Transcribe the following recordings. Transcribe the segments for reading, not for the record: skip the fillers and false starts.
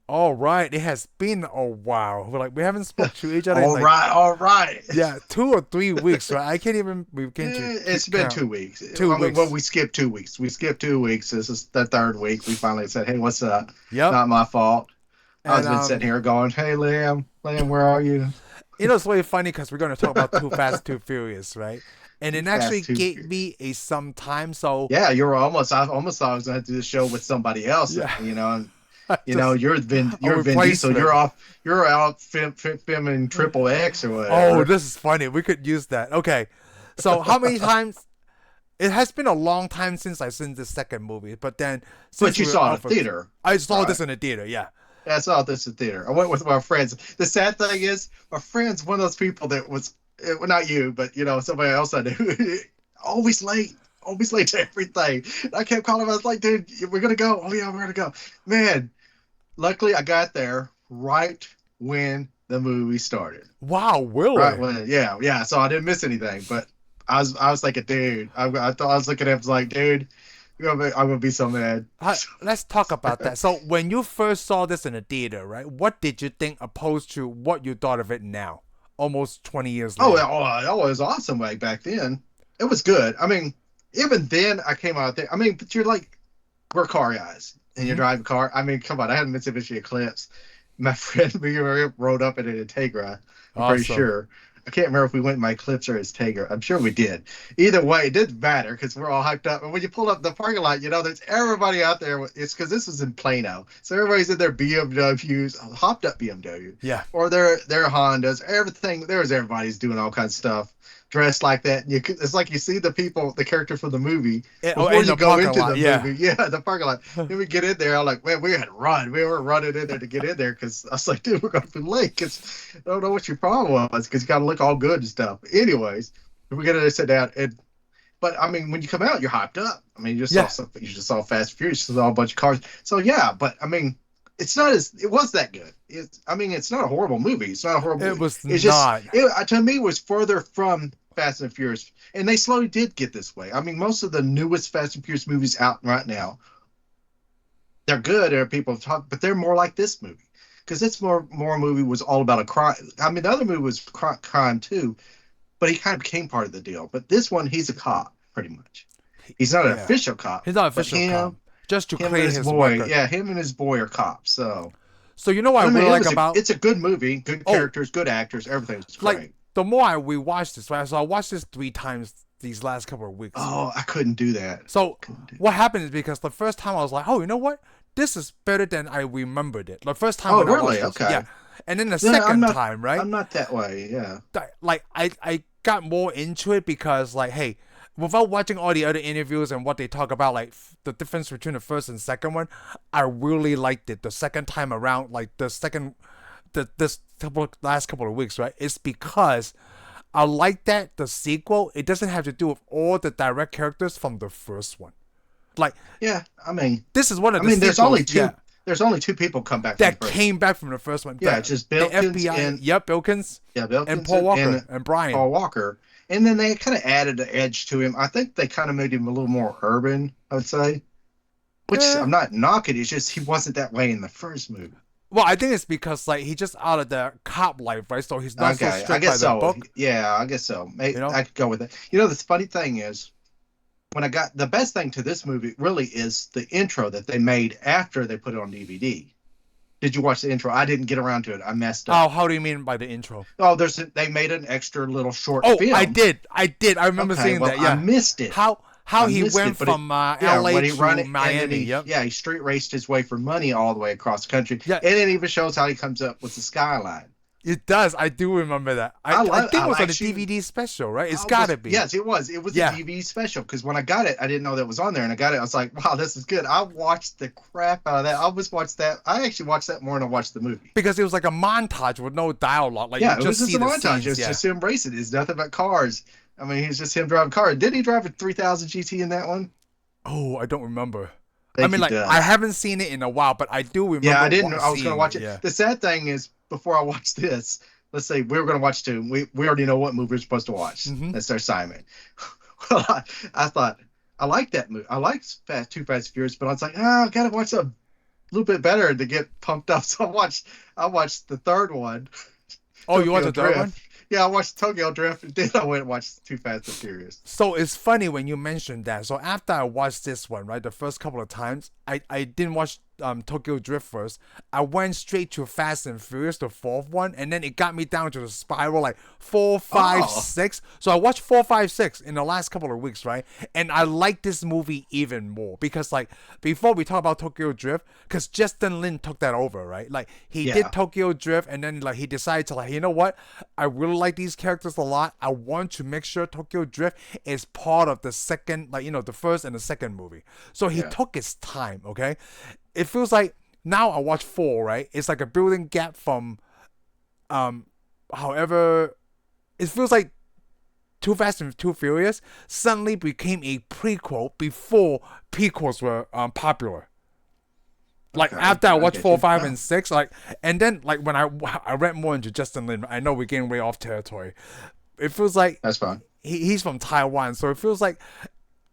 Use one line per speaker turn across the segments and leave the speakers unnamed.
All right, it has been a while. We haven't spoke to each other in
All
like
right, all right.
yeah 2 or 3 weeks, right? I can't even begin to
It's
keep
been
count.
2 weeks.
Two
I mean, well,
weeks.
we skipped 2 weeks. We skipped 2 weeks. This is the third week. We finally said, "Hey, what's up?"
Yep.
Not my fault. I
And
was been sitting here going, "Hey, Liam, where are you?"
it's really funny because we're going to talk about Too Fast, Too Furious, right? And
Too
it actually
fast, too
gave
furious.
me a some time. So
Yeah, you were almost. I almost thought I was going to do the show with somebody else.
yeah,
And
just a
you're Vin Diesel.
replacement.
You're out filming Triple X or
Oh,
whatever.
this is funny. We could use that. Okay. So how many times? It has been a long time since I've seen the second movie, but then
But
since
you
we were
saw it in
out
a
for,
theater,
I saw
right?
this in the theater. Yeah.
Yeah, I saw this in theater. I went with my friends. The sad thing is, my friend's one of those people that was, well, not you, but somebody else I knew, always late to everything. And I kept calling him. I was like, dude, we're gonna go. Oh yeah, we're gonna go. Man, luckily I got there right when the movie started.
Wow,
Right
really?
when, yeah, yeah. So I didn't miss anything. But I was thinking, dude, I thought I was looking at him, I was like, dude, I'm gonna be so mad.
Let's talk about that. So when you first saw this in the theater, right? What did you think opposed to what you thought of it now, almost 20 years
Oh,
later?
it was awesome like back then. It was good. I mean, even then I came out there. I mean, but we're car guys and you're
Mm-hmm.
driving a car. I mean, come on, I had a Mitsubishi Eclipse. My friend we rode up in an Integra. I'm pretty
Awesome.
sure. I can't remember if we went in my Eclipse or his Integra. I'm sure we did. Either way, it didn't matter because we're all hyped up. And when you pull up the parking lot, there's everybody out there. It's because this was in Plano, so everybody's in their BMWs, hopped up BMW,
Yeah.
or their Hondas. Everything there's everybody's doing all kinds of stuff, dressed like that. And it's like you see the people, the character from the movie
Oh,
before
in
you
the
go
parking
into
lot.
the
Yeah.
movie. Yeah, the parking lot. Then we get in there. I'm like, man, we had to run. We were running in there to get in there because I was like, dude, we're gonna be late because I don't know what your problem was because you got to look all good and stuff. Anyways, we get in there, sit down, and but I mean, when you come out, you're hyped up. I mean,
Yeah.
you just saw Fast and Furious, you saw a bunch of cars. So yeah, but I mean, it was that good. I mean, it's not a horrible movie. It's not a horrible
It
movie.
was
It's just
not.
to me was further from Fast and Furious, and they slowly did get this way. I mean, most of the newest Fast and Furious movies out right now, they're good, and people talk, but they're more like this movie because this more movie was all about a crime. I mean, the other movie was crime too, but he kind of became part of the deal. But this one, he's a cop pretty much. He's not an
Yeah.
official cop,
He's not
but
official cop. Just to
him and
clear
his
his
boy,
record.
yeah, him and his boy are cops. So,
So you know what I
but I mean,
really like about
it's a good movie, good
oh,
characters, good actors, everything's
like
great.
the more I rewatch this, right? So I watched this 3 times these last couple of weeks.
Oh, I couldn't do that.
So
Couldn't do
what
that.
happened is because the first time I was like, oh, you know what? This is better than I remembered it. The first time
Oh,
when I watched
really?
this, yeah.
Okay.
And then the
Yeah,
second time, right?
I'm not that way. Yeah.
Like I got more into it because like, hey, without watching all the other interviews and what they talk about, like the difference between the first and second one, I really liked it. The second time around, like the second, this last couple of weeks, right? It's because I like that the sequel. It doesn't have to do with all the direct characters from the first one. Like
Yeah.
this is one of
I
the
mean,
sequels, yeah,
there's only two people come back from the
that
first.
came back from the first one.
Yeah, it's just
The
Bilkins
FBI,
and
yep, Bilkins
yeah,
and
Bilkins
Paul Walker
and
and Brian.
Paul Walker. And then they kind of added an edge to him. I think they kind of made him a little more urban, I would say. Which
Eh,
I'm not knocking. It's just he wasn't that way in the first movie.
well, I think it's because like he just out of the cop life, right? So he's not so
Okay, I
strict by
guess
the
so.
book,
Yeah, I guess so.
you know.
I could go with it. The funny thing is, when I got the best thing to this movie really is the intro that they made after they put it on DVD. Did you watch the intro? I didn't get around to it. I messed
Oh,
up.
how do you mean by the intro?
Oh, they made an extra little short
Oh, I
film.
did, I remember
Okay,
seeing
well,
that.
I
Yeah,
missed it.
how
I
he
missed
went
it, but
from
yeah,
L.A.
when he run
to
it, and then
Miami. Yep.
he street raced his way for money all the way across the country,
Yeah,
and it even shows how he comes up with the skyline.
it does. I do remember that. I think
I
it was on a
actually
DVD special, right? It's gotta be.
yes, it was. It was a
Yeah,
DVD special because when I got it, I didn't know that was on there, and I got it. I was like, wow, this is good. I watched the crap out of that. I always watched that. I actually watched that more than I watched the movie.
because it was like a montage with no dialogue. Like you
Yeah, it was
just
just
see
a
the
montage.
scenes.
It's
Yeah.
just him racing. It's nothing but cars. I mean, he's just him driving cars. Did he drive a 3000 GT in that one?
Oh, I don't remember.
I
I
think
mean,
he
like I
does.
haven't seen it in a while, but I do
Yeah, I
remember
didn't. I was going to
seeing
watch
it.
it.
Yeah.
The sad thing is, before I watched this, let's say we were going to watch two. We already know what movie we're supposed to watch.
Mm-hmm.
That's our assignment. Well, I thought I liked that movie. I liked Too Fast Furious, but I was like, I gotta watch something little bit better to get pumped up. So I watched the third one,
Oh, you watched
Tokyo
the third one?
Drift. Yeah, I watched Tokyo Drift, and then I went and watched Too Fast and Furious.
So it's funny when you mentioned that. So after I watched this one, right, the first couple of times, I didn't watch Tokyo Drift first. I went straight to Fast and Furious, the fourth one, and then it got me down to the spiral like four, five,
Oh,
six. So I watched four, five, six in the last couple of weeks, right? And I like this movie even more because like before we talk about Tokyo Drift, because Justin Lin took that over, right? Like he did
yeah,
Tokyo Drift, and then like he decided to like, you know what? I really like these characters a lot. I want to make sure Tokyo Drift is part of the second, like the first and the second movie. So he
yeah,
took his time. Okay, it feels like now I watch four, right? It's like a building gap from, um, however, it feels like Too Fast and Too Furious suddenly became a prequel before prequels were popular. Like
okay,
after I
I
watched
get
four,
you.
five,
Oh,
and six, like, and then like when I read more into Justin Lin, I know we're getting way off territory. It feels like
that's fine.
he's from Taiwan, so it feels like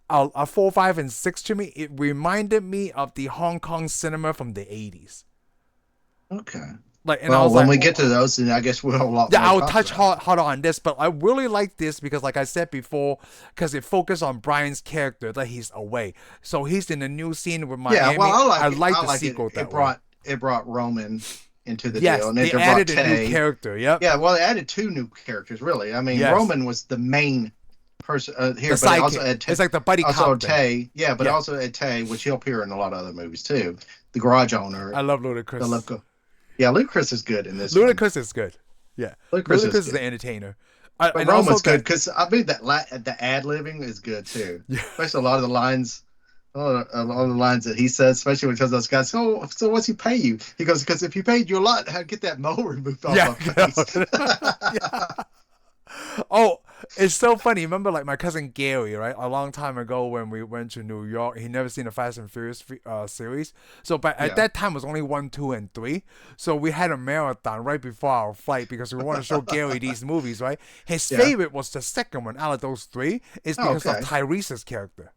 a four, five, and six to me. It reminded me of the Hong Kong cinema from the 80s.
Okay.
Like, and I
Well,
was
when
like,
we get to
oh,
those, then I guess we'll have a lot
yeah,
more to
I'll
talk
touch
about.
hard on this, but I really like this because, like I said before, because it focused on Brian's character that he's away, so he's in a new scene with
Yeah, well,
Miami.
I
I
like it.
like
I
the
like it.
sequel
It
that way.
brought Roman into the deal,
Yes,
and then
they
they brought
added a new
Tay.
character. Yep.
Yeah, well, they added two new characters, really. I mean,
Yes.
Roman was the main person
The
here, but it also
sidekick.
had
It's like the buddy
also
cop thing.
Tay. Yeah, but
Yeah,
also had Tay, which he'll appear in a lot of other movies too. The garage owner,
I love
the
Ludacris.
local. Yeah, Lucas is good in this one.
Ludacris is good. Yeah,
Lucas
Ludacris
is
is the
good.
entertainer.
But
And also
Roman's good
that.
because I mean the ad libbing is good too.
Yeah.
Especially a lot of the lines, a lot of the lines that he says, especially when he tells those guys, so what's he pay you? He goes, because if he paid you a lot, I'd get that mole removed off
Yeah.
my face.
Yeah. Oh, it's so funny. Remember, like my cousin Gary, right? A long time ago when we went to New York, he never seen the Fast and Furious series. So, but at
Yeah.
that time it was only one, two, and three. So we had a marathon right before our flight because we want to show Gary these movies, right? His
Yeah.
favorite was the second one out of those three, is
Oh,
because of
okay.
Tyrese's character.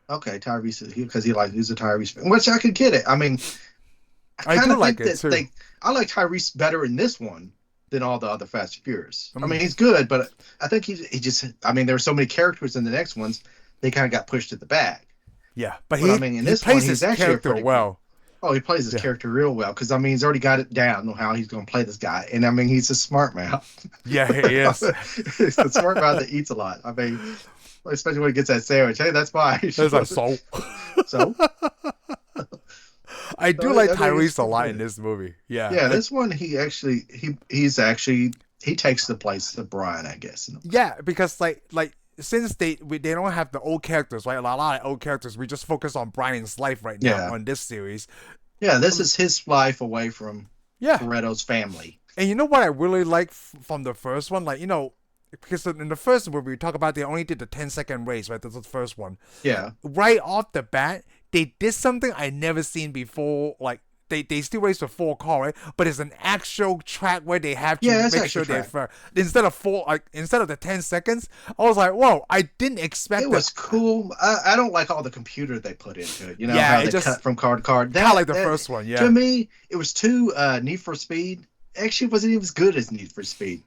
Okay. Tyrese, because he's a Tyrese fan, which I could get it. I mean, I
I
kind
do
of
like
think
it
that
too.
I like Tyrese better in this one than all the other Fast and Furious. I mean,
Um,
he's good, but I think he just. I mean, there were so many characters in the next ones, they kind of got pushed to the back.
yeah, but
But I mean, in
he
this one,
plays
he's
his
actually a
character
pretty.
well.
Oh, he plays his
Yeah,
character real well because I mean, he's already got it down on how he's going to play this guy, and I mean, he's a smart mouth.
yeah, he is.
He's a smart mouth that eats a lot. I mean, especially when he gets that sandwich. Hey, that's mine.
It's like so.
So,
I do like
I think it's
Tyrese a
pretty
lot in
good.
this movie. Yeah,
Yeah, this one he takes the place of Brian, I guess.
yeah, because like since they don't have the old characters, right? A lot of old characters. We just focus on Brian's life right now
Yeah,
on this series.
yeah. This is his life away from
Yeah,
Toretto's family.
and you know what I really like from the first one, like because in the first movie we talk about they only did the 10-second race, right? That's the first one.
Yeah,
Right off the bat, they did something I never seen before. Like they still race a four car, right? But it's an actual track where they have to
yeah. It's
make
actually
sure they're
track.
fair. Instead of the 10 seconds, I was like, whoa! I didn't
It
expect that.
was cool. I don't like all the computer they put into it. You know
Yeah,
how
it
they
just
cut from car to car.
kind of like the
That
first one.
to
Yeah,
me, it was too Need for Speed. Actually, it wasn't even as good as Need for Speed.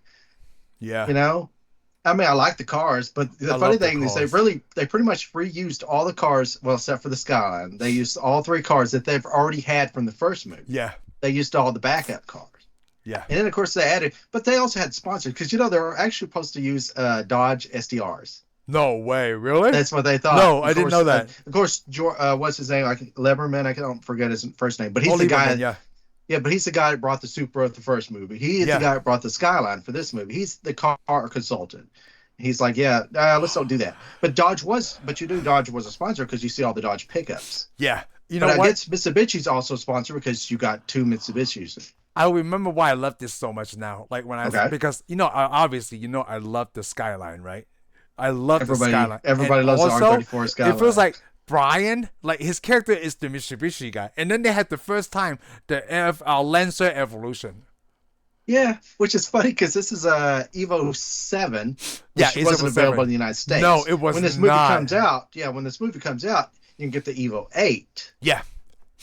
yeah.
You know, I mean, I like the cars, but the
I
funny
love the
thing is
cars.
they pretty much reused all the cars, well, except for the Skyline. They used all three cars that they've already had from the first movie.
Yeah,
They used all the backup cars.
yeah.
And then, of course, they added, but they also had sponsors because, they're actually supposed to use Dodge SDRs.
No way, really?
That's what they thought.
No,
Of
I didn't
course,
know that.
of course, what's his name? Leberman. I don't forget his first name, but he's the
Oliverman,
guy.
yeah,
Yeah, but he's the guy that brought the Supra at the first movie. He is the
yeah.
guy that brought the Skyline for this movie. He's the car consultant. He's like, yeah, let's don't do that. But Dodge was a sponsor because you see all the Dodge pickups.
Yeah. You
But
know
I
what?
guess Mitsubishi's also a sponsor because you got two Mitsubishis.
I remember why I love this so much now. Like when
Okay,
because obviously I love the Skyline, right? I love the Skyline,
everybody
and
loves the
also
R34
it feels
Skyline.
like Brian, like his character is the Mitsubishi guy, and then they had the first time the Lancer Evolution.
Yeah, which is funny because this is a Evo 7,
Yeah,
which
it's
wasn't
Evo
available
7.
in the United States.
No, it was
When this movie
not.
comes out, you can get the Evo 8.
Yeah,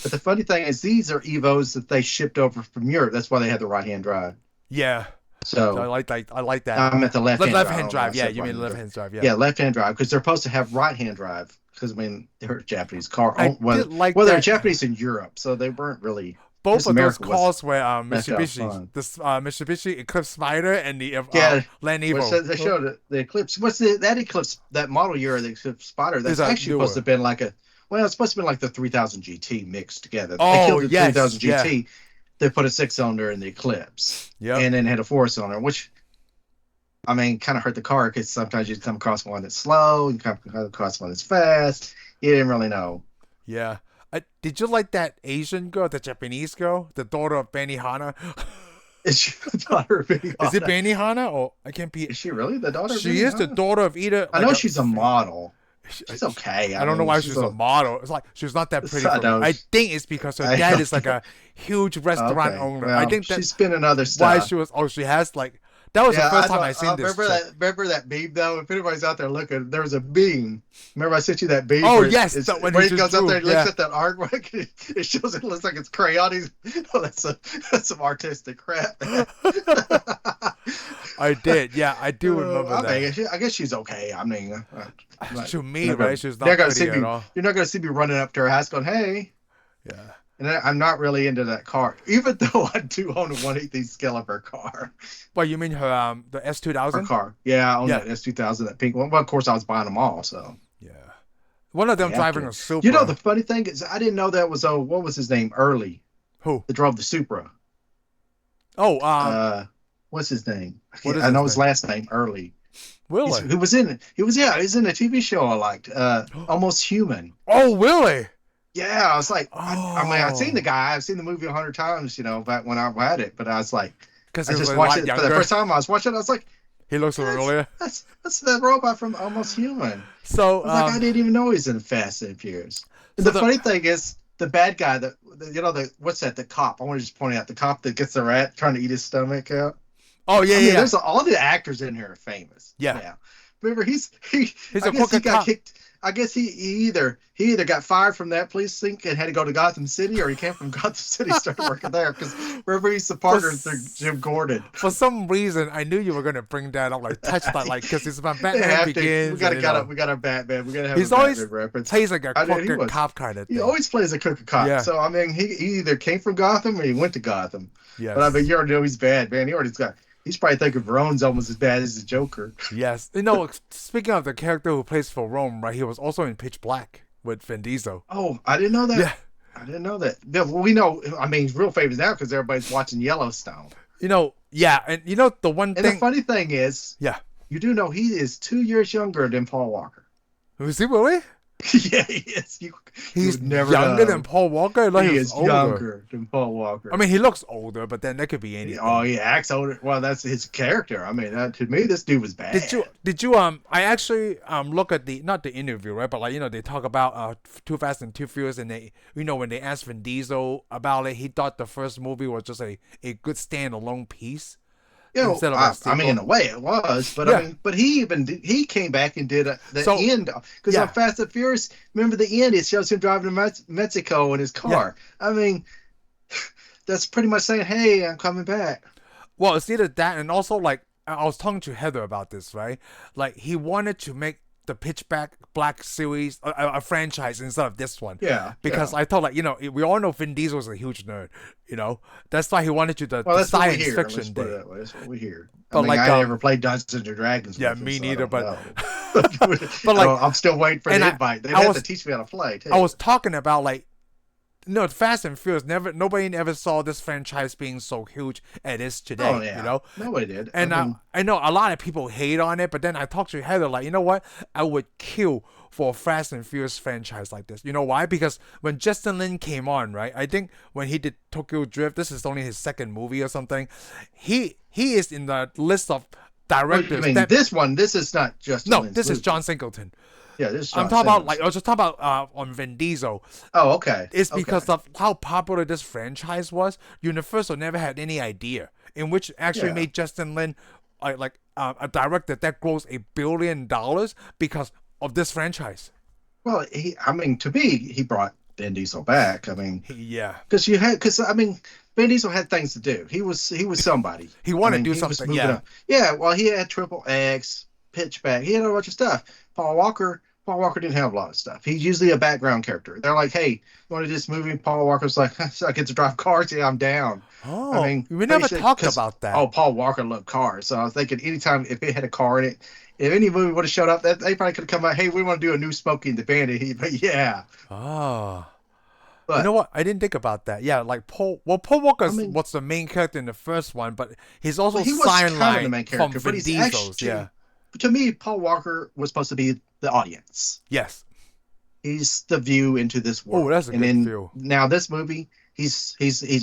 But the funny thing is, these are Evos that they shipped over from Europe. That's why they had the right-hand drive.
Yeah. So
So
I like that.
I'm at the left-hand
Left
drive. I
hand
don't know why I
drive. Yeah,
said
you mean
right-hand
left
drive.
hand drive. Yeah.
Yeah, left-hand drive because they're supposed to have right-hand drive. Because I mean, they're a Japanese car.
I
Well,
did like
they're
that.
Japanese in Europe, so they weren't really. I
Both
guess
of those
America was
cars were
left out
Mitsubishi.
front.
This Mitsubishi Eclipse Spider and the
Yeah,
Land
which
Evo.
they showed the Eclipse. What's that Eclipse? That model year of the Eclipse Spider?
Is
That's
a
actually supposed to
newer.
have been like a. Well, it's supposed to be like the 3000 GT mixed together. They
Oh
killed the 3000
yes, yeah,
GT. They put a six-cylinder in the Eclipse,
yep,
and then had a four-cylinder, which I mean, kind of hurt the car because sometimes you come across one that's slow, you come across one that's fast. You didn't really know.
yeah. Did you like that Asian girl, the Japanese girl, the daughter of Benihana?
Is she the daughter of
Is it
Benihana?
Benihana or I can't be?
Is she really the daughter of
She is the
Benihana?
daughter of either
I
like
know
a.
she's a model. She's okay.
I
I
don't know
mean,
why
she's
she's a model. It's like she's not that pretty
I
for me.
don't.
I think it's because her
I
dad is like
don't.
a huge restaurant
Okay.
owner. I
Well,
think
she's
that's
been in other
why
stuff.
she was. Oh, she has like that was the
Yeah,
first
I
time
know.
I seen this
Remember
chick.
that. Remember that beam though. If anybody's out there looking, there was a beam. Remember I sent you that beam
Oh
where
yes, that when
where
he
he
just
goes up
drew.
there and looks
Yeah,
at that artwork. It shows it looks like it's crayon. Oh, that's some artistic crap.
I did. Yeah, I do remember
I
that.
mean, I guess she's okay. I mean,
To me,
you're not
right?
gonna,
She's
you're not
not
gonna see
pretty at
me.
all.
You're not gonna see me running up to her house going, "Hey."
Yeah.
And I'm not really into that car, even though I do own a 1/8 scale of her car.
Well, you mean her the S two
Her
thousand?
car. Yeah, I own
Yeah,
that S2000, that pink one. Well, of course, I was buying them all, so
yeah. One of
I
them
have
driving
to.
a
You know, the
Supra.
funny thing is, I didn't know that was, what was his name? Early,
Who?
that drove the Supra.
Oh,
Uh, what's his name?
what is
I
his
know his
name?
last name, Early.
Willie.
He was in it. He was in a TV show I liked, Almost Human.
Oh, Willie.
Yeah, I was like, I mean, I've seen the
Oh,
guy. I've seen the movie 100 times, back when I had it. But I was like,
because
I
he was
just
a
watched
lot
it for the
younger.
first time. I was watching it. I was like,
He looks
that's
familiar.
that's the robot from Almost Human.
So,
I was like, I didn't even know he's in Fast and Furious. And
so
the
the
funny thing is, the bad guy, what's that? The cop. I want to just point out the cop that gets the rat trying to eat his stomach out.
oh yeah,
I
yeah,
mean,
yeah,
all the actors in here are famous.
yeah.
Yeah. Remember, he.
He's
I
a
guess he
crooked
got
cop.
kicked. I guess he either got fired from that police thing and had to go to Gotham City, or he came from Gotham City and started working there. Because remember, he's the partner through Jim Gordon.
For some reason, I knew you were gonna bring that up, like touch that, like because it's about
They
Batman
have to.
Begins. And,
We got our Batman. We got to have
he's
a
always
Batman reference.
plays like a
I know he
crooked
was.
cop kind of
He
thing.
always plays a crooked cop.
Yeah.
So I mean, he either came from Gotham or he went to Gotham.
Yes.
But I mean, you already know he's bad, man. He's probably thinking Veron's almost as bad as the Joker.
Yes. Speaking of the character who plays for Rome, right? He was also in Pitch Black with Vin Diesel.
Oh, I didn't know that.
Yeah.
I didn't know that. Yeah, well, we know. I mean, he's real famous now because everybody's watching Yellowstone.
Yeah, and the one
And
thing.
the funny thing is,
Yeah.
you do know he is 2 years younger than Paul Walker.
Was he really?
Yeah, he is. You
He's
would never
younger
know.
than Paul Walker. Like
He
he was
is
older.
younger than Paul Walker.
I mean, he looks older, but then that could be anything.
Oh, he acts older. Well, that's his character. I mean, to me, this dude was bad.
Did you I actually look at the not the interview, right, but like they talk about Too Fast and Too Furious, and they when they asked Vin Diesel about it, he thought the first movie was just a good standalone piece instead of a
I mean, in a way it was, but
Yeah.
I mean, but he came back and did the
So,
end because
yeah.
on Fast and Furious, remember the end? It shows him driving to Mexico in his car. I mean, that's pretty much saying, "Hey, I'm coming back."
Well, it's either that and also like I was talking to Heather about this, right? Like he wanted to make the Pitch Black series a franchise instead of this one.
Yeah,
Because
yeah.
I thought like we all know Vin Diesel is a huge nerd, That's why he wanted to
Well,
the
that's what we
science
hear. Let's
fiction
put it
day.
that way. That's what we hear.
But
I mean,
like,
I never played Dungeons and Dragons.
Yeah,
with him,
me
so I
neither.
don't
But
know.
but like
I'm still waiting for
and
the
I-
invite. They
I
have
was-
to teach me how to play. Too.
I was talking about like Fast and Furious. Nobody ever saw this franchise being so huge as it is today.
Oh yeah, nobody did.
And
I mean,
I know a lot of people hate on it, but then I talked to Heather like, you know what? I would kill for a Fast and Furious franchise like this. You know why? Because when Justin Lin came on, right? I think when he did Tokyo Drift, this is only his second movie or something. He is in the list of directors.
I mean, this is not just
this is John Singleton.
Yeah, this is
I'm talking about I was just talking about on Vin Diesel.
Oh, okay.
It's because of how popular this franchise was. Universal never had any idea in which actually made Justin Lin a director that grows $1 billion because of this franchise.
Well, to me, he brought Vin Diesel back. I mean,
Yeah,
because I mean, Vin Diesel had things to do. He was somebody.
he
I
wanted to
mean,
do
he was
something.
moving
Yeah.
up. Yeah, well, he had Triple X, Pitchback. He had a bunch of stuff. Paul Walker didn't have a lot of stuff. He's usually a background character. They're like, hey, you want to do this movie? Paul Walker's like, so I get to drive cars. Yeah, I'm down. I
Oh,
mean,
we never
basically,
talked
because
about that.
Paul Walker loved cars. So I was thinking, anytime if it had a car in it, if any movie would have showed up, that they probably could have come out. Hey, we want to do a new Smokey and the Bandit. But yeah,
Oh. You know
but
what? I didn't think about that. Yeah, like Paul. Well, Paul Walker
I mean,
was the main character in the first one, but he's
well,
also
he was kind of the
sidelined
main
from
character, but
Vin
he's
Diesel's. Yeah.
actually, to me, Paul Walker was supposed to be the audience.
Yes.
He's the view into this
Oh,
world.
that's a
And
good
then
view.
now this movie, he's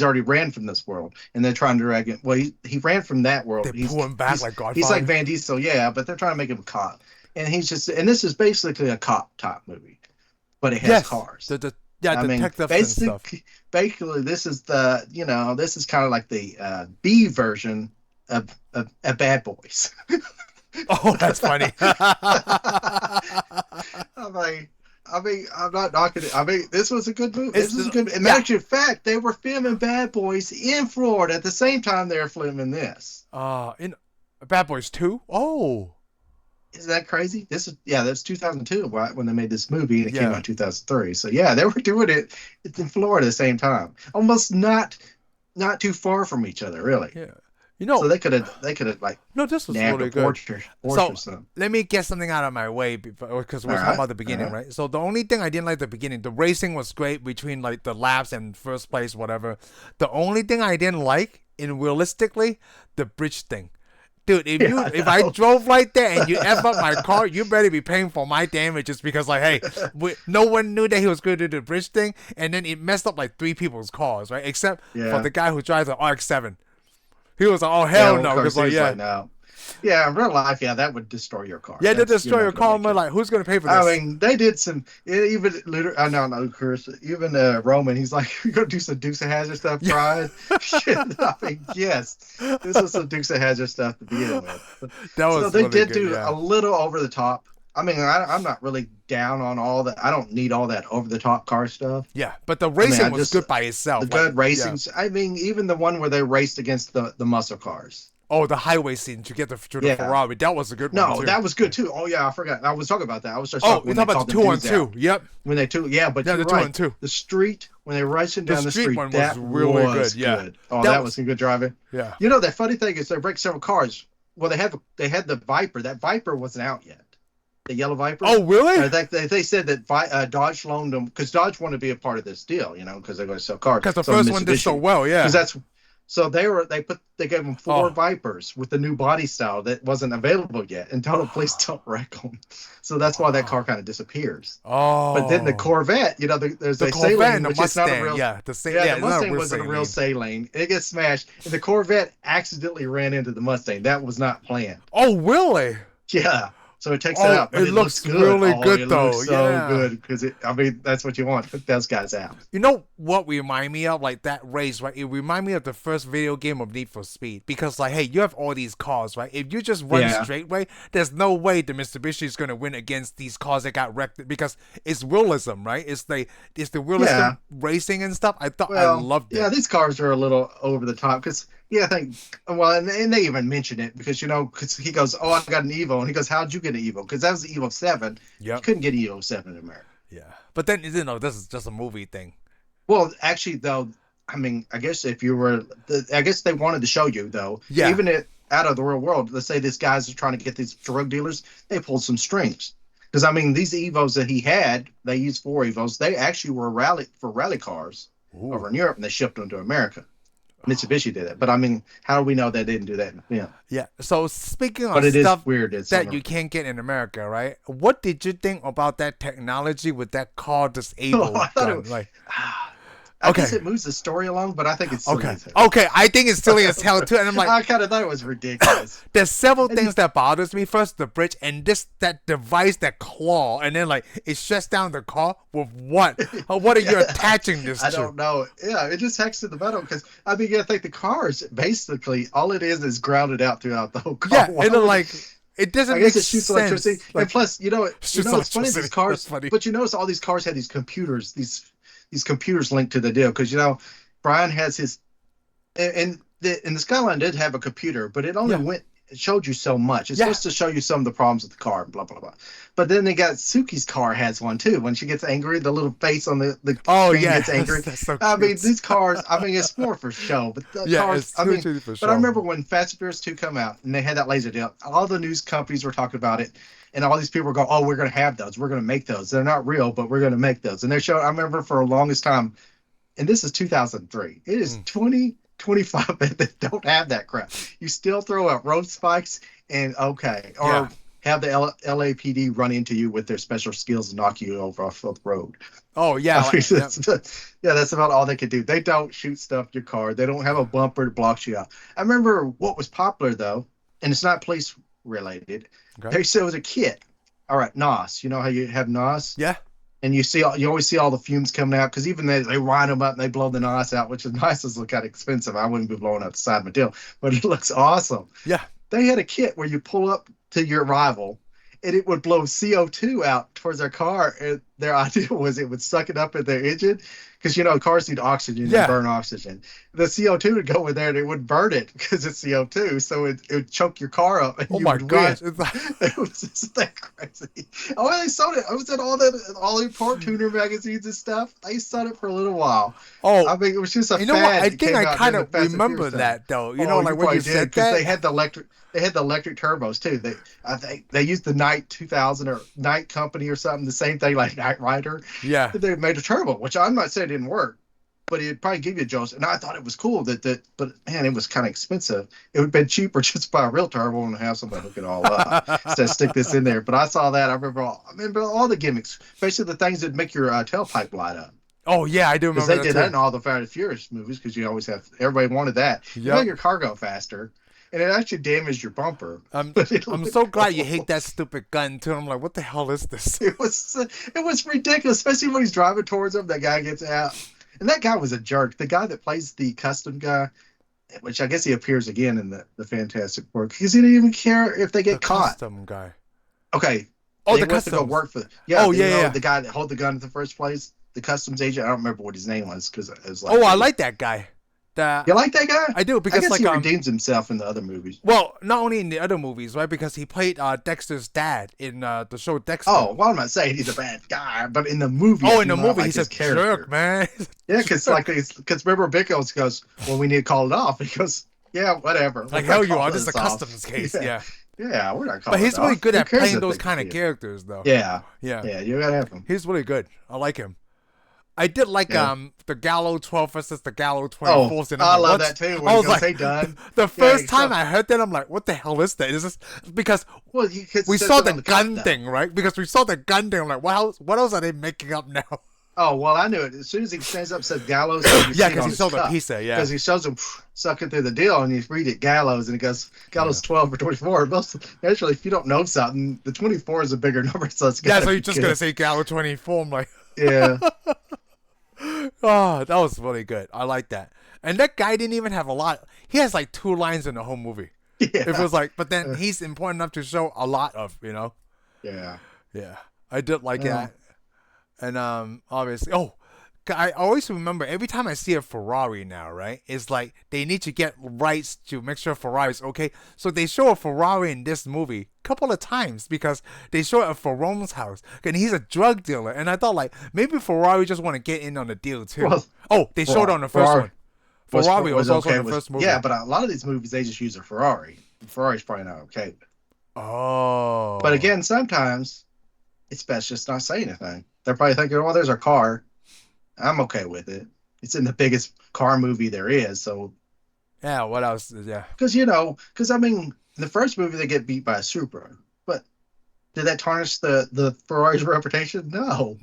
already ran from this world, and they're trying to drag it. Well, he ran from that world.
They pull him back like
He's like
Godfather.
Van Diesel, yeah, but they're trying to make him a cop, and this is basically a cop top movie, but it has
Yes.
cars.
The yeah,
I mean,
detectives and stuff.
basically, this is this is kind of like the B version of Bad Boys.
Oh, that's funny.
I'm like, I'm not knocking it. I mean, this was a good movie.
It's
This was a
the-
good.
yeah.
Matter of fact, they were filming Bad Boys in Florida at the same time they were filming this.
In Bad Boys 2? Oh.
Isn't that crazy? That's 2002 right, when they made this movie, and it came
Yeah.
out in 2003. So yeah, they were doing it in Florida at the same time, almost not too far from each other, really.
Yeah.
So they could have like
no, this was
nabbed
really
a
good.
portrait
So
or something.
let me get something out of my way because we're
All
talking
right,
about the beginning,
all right.
right? So the only thing I didn't like at the beginning, the racing was great between like the laps and first place, whatever. The only thing I didn't like, in realistically, the bridge thing. Dude, if I drove like that and you F up my car, you better be paying for my damages because like, hey, no one knew that he was going to do the bridge thing, and then it messed up like 3 people's cars, right? Except for the guy who drives an RX-7. He was like, oh hell no, because like
no. Yeah, in real life, that would destroy your car.
Yeah, they
You're
destroy
not
your
gonna
car.
make
I'm
it.
like, who's gonna pay for this?
I mean, they did some even I don't know, Chris. Even Roman, he's like, "You're gonna do some Dukes of Hazzard stuff, Pride." Shit, I mean, yes, this was some Dukes of Hazzard stuff to begin with.
That was
So they
really
did
good,
do
yeah.
a little over the top. I mean, I'm not really down on all that. I don't need all that over the top car stuff.
Yeah, but the racing
I
was
just-
good by itself.
The
like,
good racings. I mean, even the one where they raced against the muscle cars.
Oh, the highway scene to get to the
Yeah.
Ferrari. That was a good one
No,
too.
that was good too. Oh yeah, I forgot. I was talking about that. I was just
Oh,
talking
you're
when
talking
they
about the
called
2
them
on
dudes
2.
out.
Yep.
When they two, yeah, but
Yeah,
you're
the 2
right.
on 2.
The street when they were racing down the
street
street,
one was
that
really
was
good, yeah.
Oh,
That
that
was-
was some good driving.
Yeah.
You know, the funny thing is they break several cars. Well, they had the Viper. That Viper wasn't out yet. The yellow Viper.
Oh, really?
They said that Dodge loaned them because Dodge wanted to be a part of this deal, because they're going to sell cars.
Because the
So
first one did so
Mitsubishi-
well, yeah.
because that's so they gave them 4
Oh.
Vipers with the new body style that wasn't available yet, and total police don't wreck them. So that's why that car kind of disappears.
Oh.
But then the Corvette, there's
the
a
Corvette
Saline,
and the
which is not a
Mustang,
real.
yeah, the same.
Yeah,
Yeah,
the
it's not
Mustang
real
wasn't a real
Saline.
Saline. It gets smashed, and the Corvette accidentally ran into the Mustang. That was not planned.
Oh, really?
Yeah. So it takes
Oh,
it out. But
it looks really good,
it
though.
Looks so
Yeah.
good because that's what you want. Put those guys out.
You know what remind me of? Like that race, right? It remind me of the first video game of Need for Speed. Because like, hey, you have all these cars, right? If you just run
Yeah.
straight way, there's no way the Mitsubishi is gonna win against these cars that got wrecked because it's realism, right? It's the realism
Yeah.
racing and stuff. I thought
Well,
I loved it.
yeah, these cars are a little over the top because I think and they even mention it because because he goes, oh, I got an Evo, and he goes, how'd you get an Evo? Because that was the Evo 7. You
Yep.
couldn't get an Evo 7 in America.
Yeah. But then this is just a movie thing.
Well, actually, though, I mean, I guess if you were, I guess they wanted to show you though,
Yeah.
even out of the real world. Let's say this guy's trying to get these drug dealers, they pulled some strings. Because I mean, these Evos that he had, they used 4 Evos. They actually were rally cars
Ooh.
over in Europe, and they shipped them to America. Mitsubishi did it, but I mean, how do we know they didn't do that? Yeah,
Yeah. So speaking of
but it is
stuff
weird. It's
that you can't get in America, right? What did you think about that technology with that car disabled
I thought it
gun?
was-
Like,
I
okay.
guess it moves the story along, but I think it's silly
okay,
as hell.
okay, I think it's silly as hell too. And I'm like,
I kind of thought it was ridiculous.
there's several things that bothers me. First, the bridge, and that device, that claw, and then like it shuts down the car with what? What are you attaching this
I
to?
don't know. Yeah, it just hacks to the metal because I mean, I think the cars basically all it is grounded out throughout the whole car.
Yeah,
Why
and then
would-
like it doesn't
I
make
guess it shoots
sense.
electricity,
Like,
and plus,
shoots
what's funny is
electricity.
these cars.
That's funny.
But you notice all these cars had these computers, these these computers linked to the deal because Brian has his and the Skyline did have a computer, but it only
Yeah.
went. It showed you so much. It's
Yeah.
supposed to show you some of the problems with the car, blah blah blah. But then they got Suki's car has one too. When she gets angry, the little face on the
Oh
screen
yeah.
gets angry.
That's so
I mean,
cute.
these cars. I mean, it's more for show, but the
Yeah,
cars.
it's
I mean,
too for
but I
sure.
remember when Fast and Furious 2 come out and they had that laser deal. All the news companies were talking about it, and all these people were going, "Oh, we're going to have those. We're going to make those. They're not real, but we're going to make those." And they showed. I remember for the longest time, and this is 2003. It is 2025 that don't have that crap. You still throw out road spikes and or
Yeah.
have the LAPD run into you with their special skills and knock you over off the road.
Oh yeah.
I mean,
Yeah.
that's about all they can do. They don't shoot stuff in your car. They don't have a bumper that blocks you out. I remember what was popular though, and it's not police related.
Okay.
They said it was a kit. All right, NOS. You know how you have NOS?
Yeah.
And you always see all the fumes coming out because even they wind them up and they blow the NOS out, which is nice. It's look kind of expensive. I wouldn't be blowing up the side of my deal, but it looks awesome.
Yeah.
They had a kit where you pull up to your rival and it would blow CO2 out towards their car. And their idea was it would suck it up in their engine because, cars need oxygen and burn oxygen. The CO2 would go in there and it would burn it because it's CO2. So it would choke your car up. And
Oh
you
my
would
gosh.
win. It was just that crazy. Oh, they sold it. I was in all the port tuner magazines and stuff. They sold it for a little while.
Oh,
I mean, it was just a
you know what?
fad.
I
that
think
came
I
out
kind
during
of
the Fast and
remember
Furious time.
that though. You
Oh,
know, like when
probably
you
did,
said
'cause
that.
they had the electric. They had the electric turbos too. I think they used the Knight 2000 or Knight Company or something. The same thing like Knight Rider.
Yeah.
They made a turbo, which I'm not saying it didn't work, but it'd probably give you a jolt. And I thought it was cool but man, it was kind of expensive. It would have been cheaper just to buy a real turbo and have somebody hook it all up instead of stick this in there. But I saw that. I remember all the gimmicks, especially the things that make your tailpipe light up.
Oh yeah, I do remember
Because they
that
did
too.
that in all the Fast and Furious movies. Because you always have everybody wanted that. You
Yep.
make your car go faster, and it actually damaged your bumper.
I'm
But it
I'm
looked
so glad you
cool.
hate that stupid gun too. I'm like, what the hell is this?
It was ridiculous, especially when he's driving towards him. That guy gets out, and that guy was a jerk. The guy that plays the custom guy, which I guess he appears again in the Fantastic Four, because he didn't even care if they get
The
caught.
custom guy.
Okay.
Oh,
They
the
went to go
customs.
work for.
Oh, yeah.
The guy that held the gun in the first place, the customs agent. I don't remember what his name was because it was like.
Oh, I like that guy.
You like that guy?
I do
I
because
guess
like
he redeems himself in the other movies.
well, not only in the other movies, right? Because he played Dexter's dad in the show Dexter.
Oh, well, I'm not saying he's a bad guy, but in the movie,
Oh,
I
in
do
the
not
movie,
like
he's
his
a
character.
jerk, man.
Yeah, because remember Bickles goes, well, we need to call it off. He goes, yeah, whatever.
Like
We're
hell
not
you are.
calling
This is a
this off.
customs case. Yeah.
Yeah, we're not calling
But he's
it
really
off.
good
Who
at
cares
playing
if
those
they
kind of
see it?
characters, though.
Yeah,
Yeah.
you gotta have him.
He's really good. I like him. I did like
Yeah.
The Gallo 12 versus the Gallo 24.
Oh, I love that too. When
I
he
was
goes,
like,
hey, Don.
the first
he
time
saw-
I heard that, I'm like, what the hell is that? Is this because
Well,
we saw the gun thing, right? Because we saw the gun thing. I'm like, what else are they making up now?
Oh, well, I knew it. As soon as he stands up and says Gallows,
Yeah, because he saw the pizza, yeah.
Because he shows him sucking through the deal, and you read it Gallows, and it goes Gallows 12 or 24. Naturally, if you don't know something, the 24 is a bigger number, so it's
Yeah,
gotta
so
be
you're just
good.
going to say Gallo 24. I'm like,
Yeah.
oh, that was really good. I like that. And that guy didn't even have a lot. He has like 2 lines in the whole movie.
Yeah.
It was like, but then he's important enough to show a lot of,
Yeah.
Yeah, I did like
Yeah.
that. And obviously, I always remember every time I see a Ferrari now, right? It's like they need to get rights to make sure Ferrari's okay. So they show a Ferrari in this movie a couple of times because they show it at Ferrone's house, and he's a drug dealer. And I thought like maybe Ferrari just want to get in on the deal too.
Well,
They showed it on the first
Ferrari
one. Ferrari was also
okay
in the first movie.
Yeah, but a lot of these movies they just use a Ferrari. Ferrari's probably not okay.
Oh.
But again, sometimes it's best just not say anything. They're probably thinking, "Oh, there's our car. I'm okay with it. It's in the biggest car movie there is." So,
Yeah. What else? Yeah.
because I mean, in the first movie they get beat by a Supra, but did that tarnish the Ferrari's reputation? No.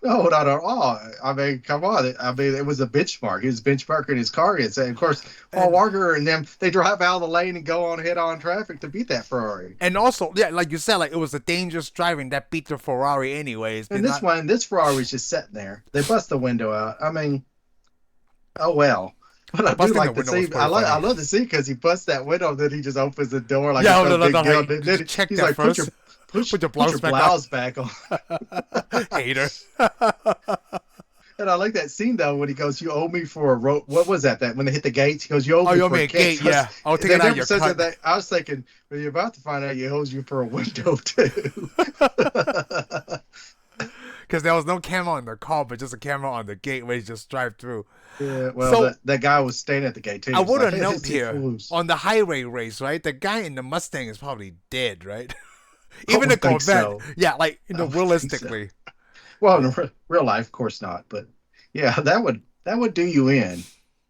No, not at all. I mean, come on. I mean, it was a benchmark. He was benchmarking his car against it. Of course, Paul Walker and them, they drive out of the lane and go on head-on traffic to beat that Ferrari.
And also, yeah, like you said, like it was a dangerous driving that beat the Ferrari anyways.
And this Ferrari's just sitting there. They bust the window out. I mean, oh well. But I do
Busting
like
the
to
window was
see.
pretty funny.
I love to see because he busts that window, then he just opens the door like
Yeah,
it's no
no,
big deal.
hey,
Then
just check
he's
that
like,
first.
Put your
blouse back on.
blouse back on.
Hater.
And I like that scene though when he goes, "You owe me for a rope." What was that? That when they hit the gates, he goes, "You owe
Oh,
me
you owe
for
me
a
a
gate."
gate, yeah. I'll take
They
it out of
never
your
says
cut.
that. I was thinking, well, you're about to find out he owes you for a window too.
Because there was no camera on the car, but just a camera on the gate where you just drive through.
Yeah, well,
So
that guy was standing at the gate too.
I
He's
want
like,
to
"Hey,
note
this is
here
fools."
on the highway race, right? The guy in the Mustang is probably dead, right?
I
Even the
would think
Corvette,
so.
yeah, like
I would think so.
realistically,
Well, in
yeah,
real life, of course not. But yeah, that would do you in.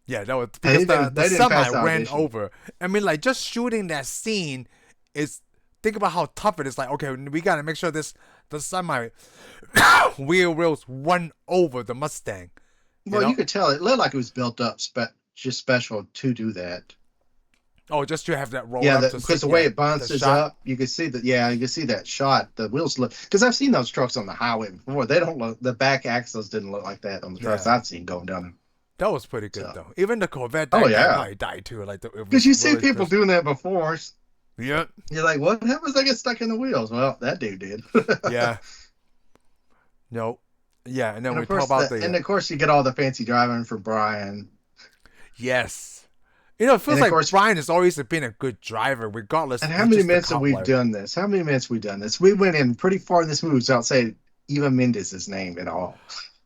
yeah, that was
They
because
didn't
the
they didn't
semi
pass the
ran
audition.
over. I mean, like just shooting that scene is. Think about how tough it is. Like, okay, we gotta make sure the semi wheels run over the Mustang. You
Well, you
know,
could tell it looked like it was built up just special to do that.
oh, just to have that roll
Yeah,
up to
because the way
yeah
it
the
bounces
shot.
up, you can see that. Yeah, you can see that shot. The wheels look because I've seen those trucks on the highway before. They don't look. The back axles didn't look like that on the trucks
Yeah,
I've seen going down them.
that was pretty good
So,
though. Even the Corvette,
oh
that guy
yeah,
probably died too. Like it
because
was
you see
really
people
crisp.
doing that before.
Yeah,
You're like, what happens? They get stuck in the wheels. Well, that dude did.
yeah, no, yeah. And then
And
we
of
talk
course,
about the
and of course, you get all the fancy driving from Brian.
yes. It
And
feels
of
like
course,
Brian has always been a good driver, regardless.
and how
He's
many
just a
minutes have
cop
we
life.
done this? How many minutes we done this? We went in pretty far in this movie without saying Eva Mendes' name at all.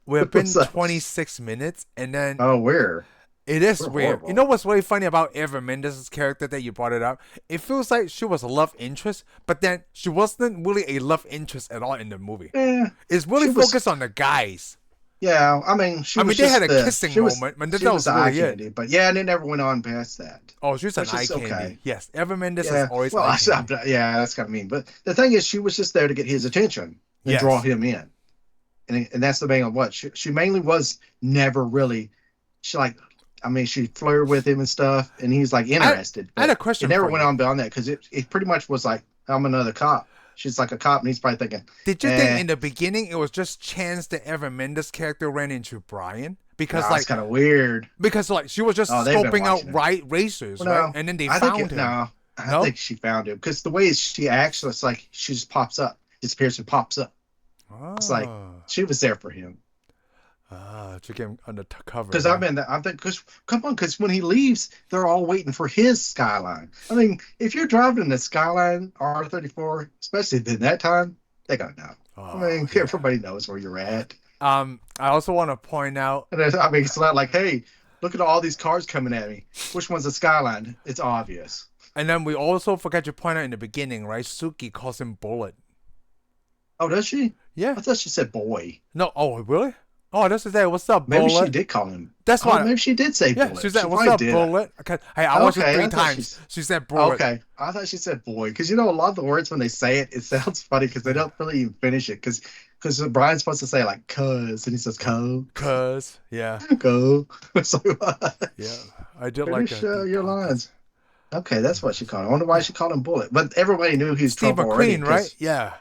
We have been
So,
26 minutes, and then
oh,
it is
we're
weird. You
horrible.
know what's really funny about Eva Mendes' character that you brought it up? It feels like she was a love interest, but then she wasn't really a love interest at all in the movie.
Yeah,
It's really
she was.
focused on the guys.
Yeah, I mean,
I mean, they had a kissing
she was
moment, but
she
that
was
was
the eye
really it.
candy. But yeah, and it never went on past that,
Oh, she's an
which
eye
is
candy.
okay.
Yes, Eva Mendes is
Yeah,
always
well,
eye candy.
yeah, that's kind of mean. But the thing is, she was just there to get his attention and draw
Yes.
him in, and that's the thing of what she mainly was never really. She like, I mean, she flirted with him and stuff, and he's like
I,
interested,
I had a
but it
question
never
for
went
you.
on beyond that because it pretty much was like, I'm another cop. She's like a cop, and he's probably thinking,
Did you think
eh,
in the beginning it was just chance that Eva Mendes' character ran into Brian?
no, it's kind of weird.
Because like she was
Oh,
just
they've been
scoping out
watching it.
right racers,
Well,
right?
no,
And then they
I think
found
it.
him.
No, I
No?
think she found him because the way she acts, it's like she just pops up, disappears and pops up. It's like
Ah.
she was there for him.
Ah, to get him under cover,
Because
huh?
I'm thinking, because come on, because when he leaves, they're all waiting for his Skyline. I mean, if you're driving the Skyline R34, especially in that time, they gotta know. I
Oh,
mean,
yeah.
everybody knows where you're at.
I also want to point out,
And I mean, it's not like, hey, look at all these cars coming at me. Which one's the Skyline? It's obvious.
and then we also forgot to point out in the beginning, right? Suki calls him Bullet.
Oh, does she?
Yeah.
I thought she said boy.
No. Oh, really? Oh, that's the day. What's up,
Maybe she
Bullet?
did call him.
That's
Oh,
why.
maybe she did say
Yeah, she
bullet.
said,
She
"What's
probably
up,
did.
Bullet?" Okay. Hey, I watched it
Okay,
three
I thought
times. She said Bullet.
okay. I thought she said boy because a lot of the words when they say it, it sounds funny because they
Yeah.
don't really even finish it because Brian's supposed to say like cuz and he says
Yeah.
co
Cause, yeah,
go. So
yeah. I did like
finish
the
your
pockets.
lines. Okay, that's what she called him. I wonder why she called him bullet, but everybody knew he was
Steve
trouble already
McQueen, right?
because
Yeah.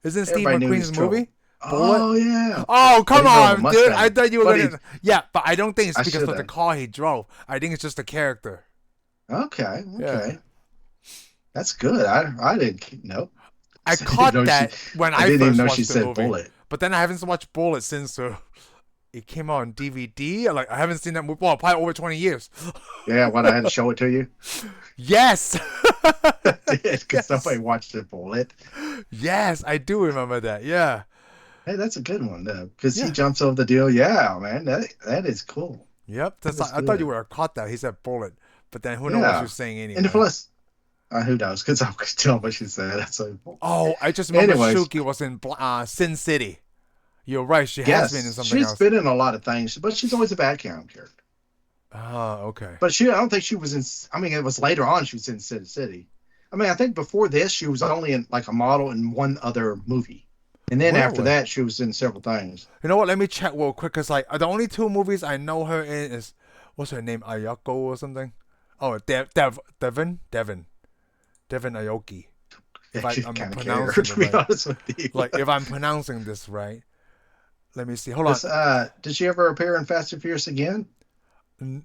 Isn't Steve
everybody knew he was
McQueen's
trouble.
movie Bullet?
Oh yeah,
Oh,
but
come
he drove a
on, dude! I
Mustang.
thought you were
But he,
gonna. Yeah, but I don't think it's
I
because
should
of the
have.
car he drove. I think it's just the character.
Okay,
Yeah.
okay, that's good. I didn't know.
I
I didn't
caught
know she.
that when
I
I
didn't even
first
know she
watched the
said
movie,
bullet.
but then I haven't watched Bullet since it came out on DVD. Like I haven't seen that movie. Well, probably over 20 years.
Yeah, what I had to show it to you.
Yes.
I did because somebody
Yes.
watched it bullet.
Yes, I do remember that. Yeah.
Hey, that's a good one though, because he
Yeah.
jumps over the deal. Yeah, man, that is cool.
Yep.
That
That's
is
I thought you
good.
would have caught that. He said Bullet, but then who knows what she
Yeah,
was saying
and
anyway.
plus, who knows? Because I could tell what she said. So,
Oh, I just remember
anyways,
Shuki was in Sin City. You're right. She has been in
yes,
something
she's
else.
been in a lot of things, but she's always a background character.
Ah, okay.
But I don't think she was in. I mean, it was later on she was in Sin City. I mean, I think before this she was only in like a model in one other movie, and then after
Really?
that she was in several things.
You know what? Let me check real quick. Cause like the only two movies I know her in is what's her name, Ayako or something. Oh, Devin Aoki. If
I
I'm
kind of care,
pronouncing
to
it
be
right.
honest with you.
Like if I'm pronouncing this right. Let me see. Hold on.
Did she ever appear in Fast and Furious again?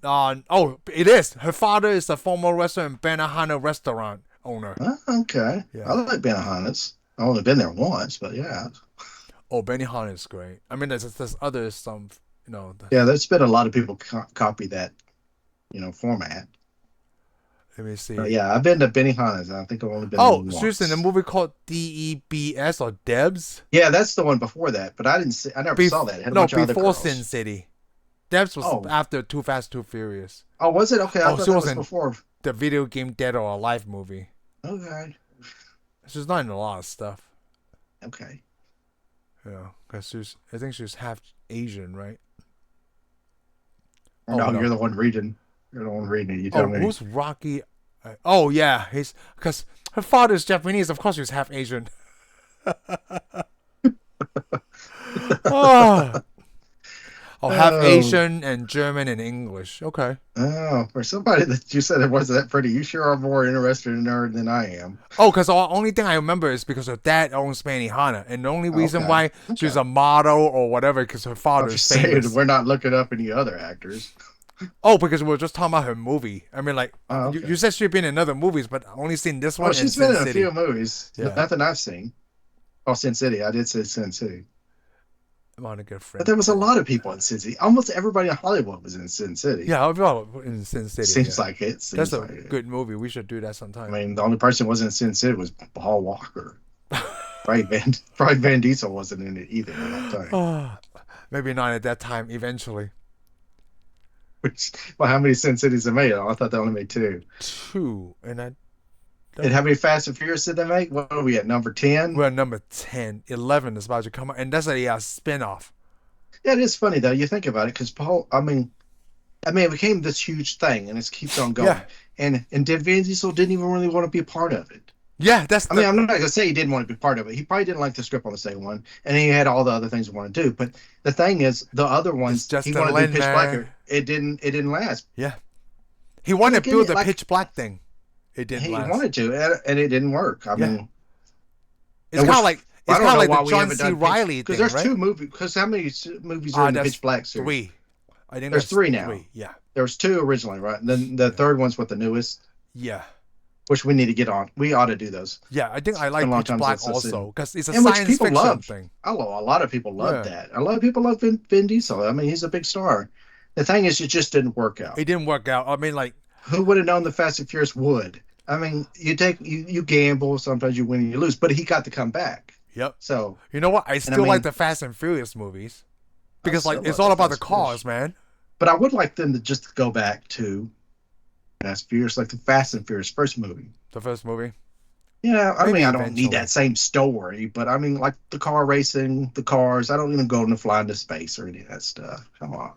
Oh, it is. Her father is a former restaurant and Benihana restaurant owner.
Oh, okay. I
Yeah.
like Benihana's. I've only been there once, but yeah.
Oh, Benihana is great. I mean, there's other some No,
Yeah, there's been a lot of people copy that, format.
let me
But
see.
yeah, I've been to Benihana's. I think I've only been
Oh,
there
seriously, in a
once.
movie called DEBS or Debs?
Yeah, that's the one before that, but I didn't see. I never saw that. It had a
No,
bunch of other
before Sin
girls.
City. Debs was
Oh,
after Too Fast, Too Furious.
oh, was it? Okay, I
Oh,
thought
she
that
was
was
in
before.
the video game Dead or Alive movie.
Okay,
She's not in a lot of stuff.
okay.
Yeah, because I think she's half Asian, right?
Or
Oh
no,
no.
you're the one reading. You're the one reading it. You tell
Oh,
me.
who's Rocky? Oh yeah, he's because her father's Japanese. Of course, she's half Asian. Oh, oh, half
Oh,
Asian and German and English. Okay.
oh, for somebody that you said it wasn't that pretty, you sure are more interested in her than I am.
Oh, because the only thing I remember is because her dad owns Benihana, and the only reason
Okay,
why she's
okay.
a model or whatever because her
I'm
father is
just saying
famous.
we're not looking up any other actors.
Oh, because we were just talking about her movie. I mean, like
Oh,
you
okay.
said she'd been in other movies, but I only seen this
Oh,
one and
she's been
Sin
in a
City.
few movies.
Yeah,
Nothing I've seen. Oh, Sin City. I did say Sin City.
I'm on a good
But
friend.
there was a lot of people in Sin City. Almost everybody in Hollywood was in Sin City.
Yeah, I'll be in Sin City.
Seems
Yeah,
like it.
that's
Seems
a
like it.
good movie. We should do that
I
sometime.
mean, the only person who wasn't in Sin City was Paul Walker. Probably Van Diesel wasn't in it either. I don't think.
Oh, maybe not at that time. Eventually,
Which, well, how many Sin Cities they made? Oh, I thought they only made two.
two, and I
And
don't.
how many Fast and Furious did they make? What are we at? Number 10?
We're at number 10. 11 is about to come out, and that's a spin-off.
Yeah, it is funny though. You think about it, because Paul. I mean, it became this huge thing, and it keeps on
Yeah,
going. And Van Diesel didn't even really want to be a part of it.
yeah, that's
I mean,
the.
I'm not gonna say he didn't want to be part of it. He probably didn't like the script on the second one, and he had all the other things he wanted to do. But the thing is, the other
It's
ones he
Justin
wanted to
Lin,
do Pitch Black.
man.
It didn't last.
Yeah, he
And
wanted to
again,
build the
like
Pitch Black thing. It didn't
he
last.
wanted to, and it didn't work. I
Yeah,
mean,
it's
and
kind of
which
like
I
it's
don't
kind of
know
like the
why we
John
haven't
C.
done Pitch,
Riley
because
thing,
there's
right?
two movies. Because how many movies are in the
That's
Pitch Black series?
3. I think
There's
that's
three now.
3. Yeah,
There was two originally, right? And then the
yeah,
third one's what the newest,
yeah,
which we need to get on. We ought to do those.
yeah. I think I
It's been
like
a long
Pitch
time
Black
since I've
also
seen,
because it's a
and which
science
people
fiction
love.
thing.
I know a lot of people love
Yeah,
that. A lot of people love Vin Diesel. I mean, he's a big star. The thing is, it just didn't work out.
it didn't work out. I mean, like,
Who would have known the Fast and Furious would? I mean, you gamble. Sometimes you win and you lose, but he got to come back.
yep.
So,
You know what? I
and I
still like
mean,
the Fast and Furious movies
I
because like
still
it's
love
all
the
about the
Fast and Furious.
cars, man.
But I would like them to just go back to Fast and Furious, like the Fast and Furious first movie.
The first movie,
Yeah, I
maybe
mean, I don't need
eventually.
that same story, but I mean, like the car racing, the cars. I don't even go into fly into space or any of that stuff. Come on,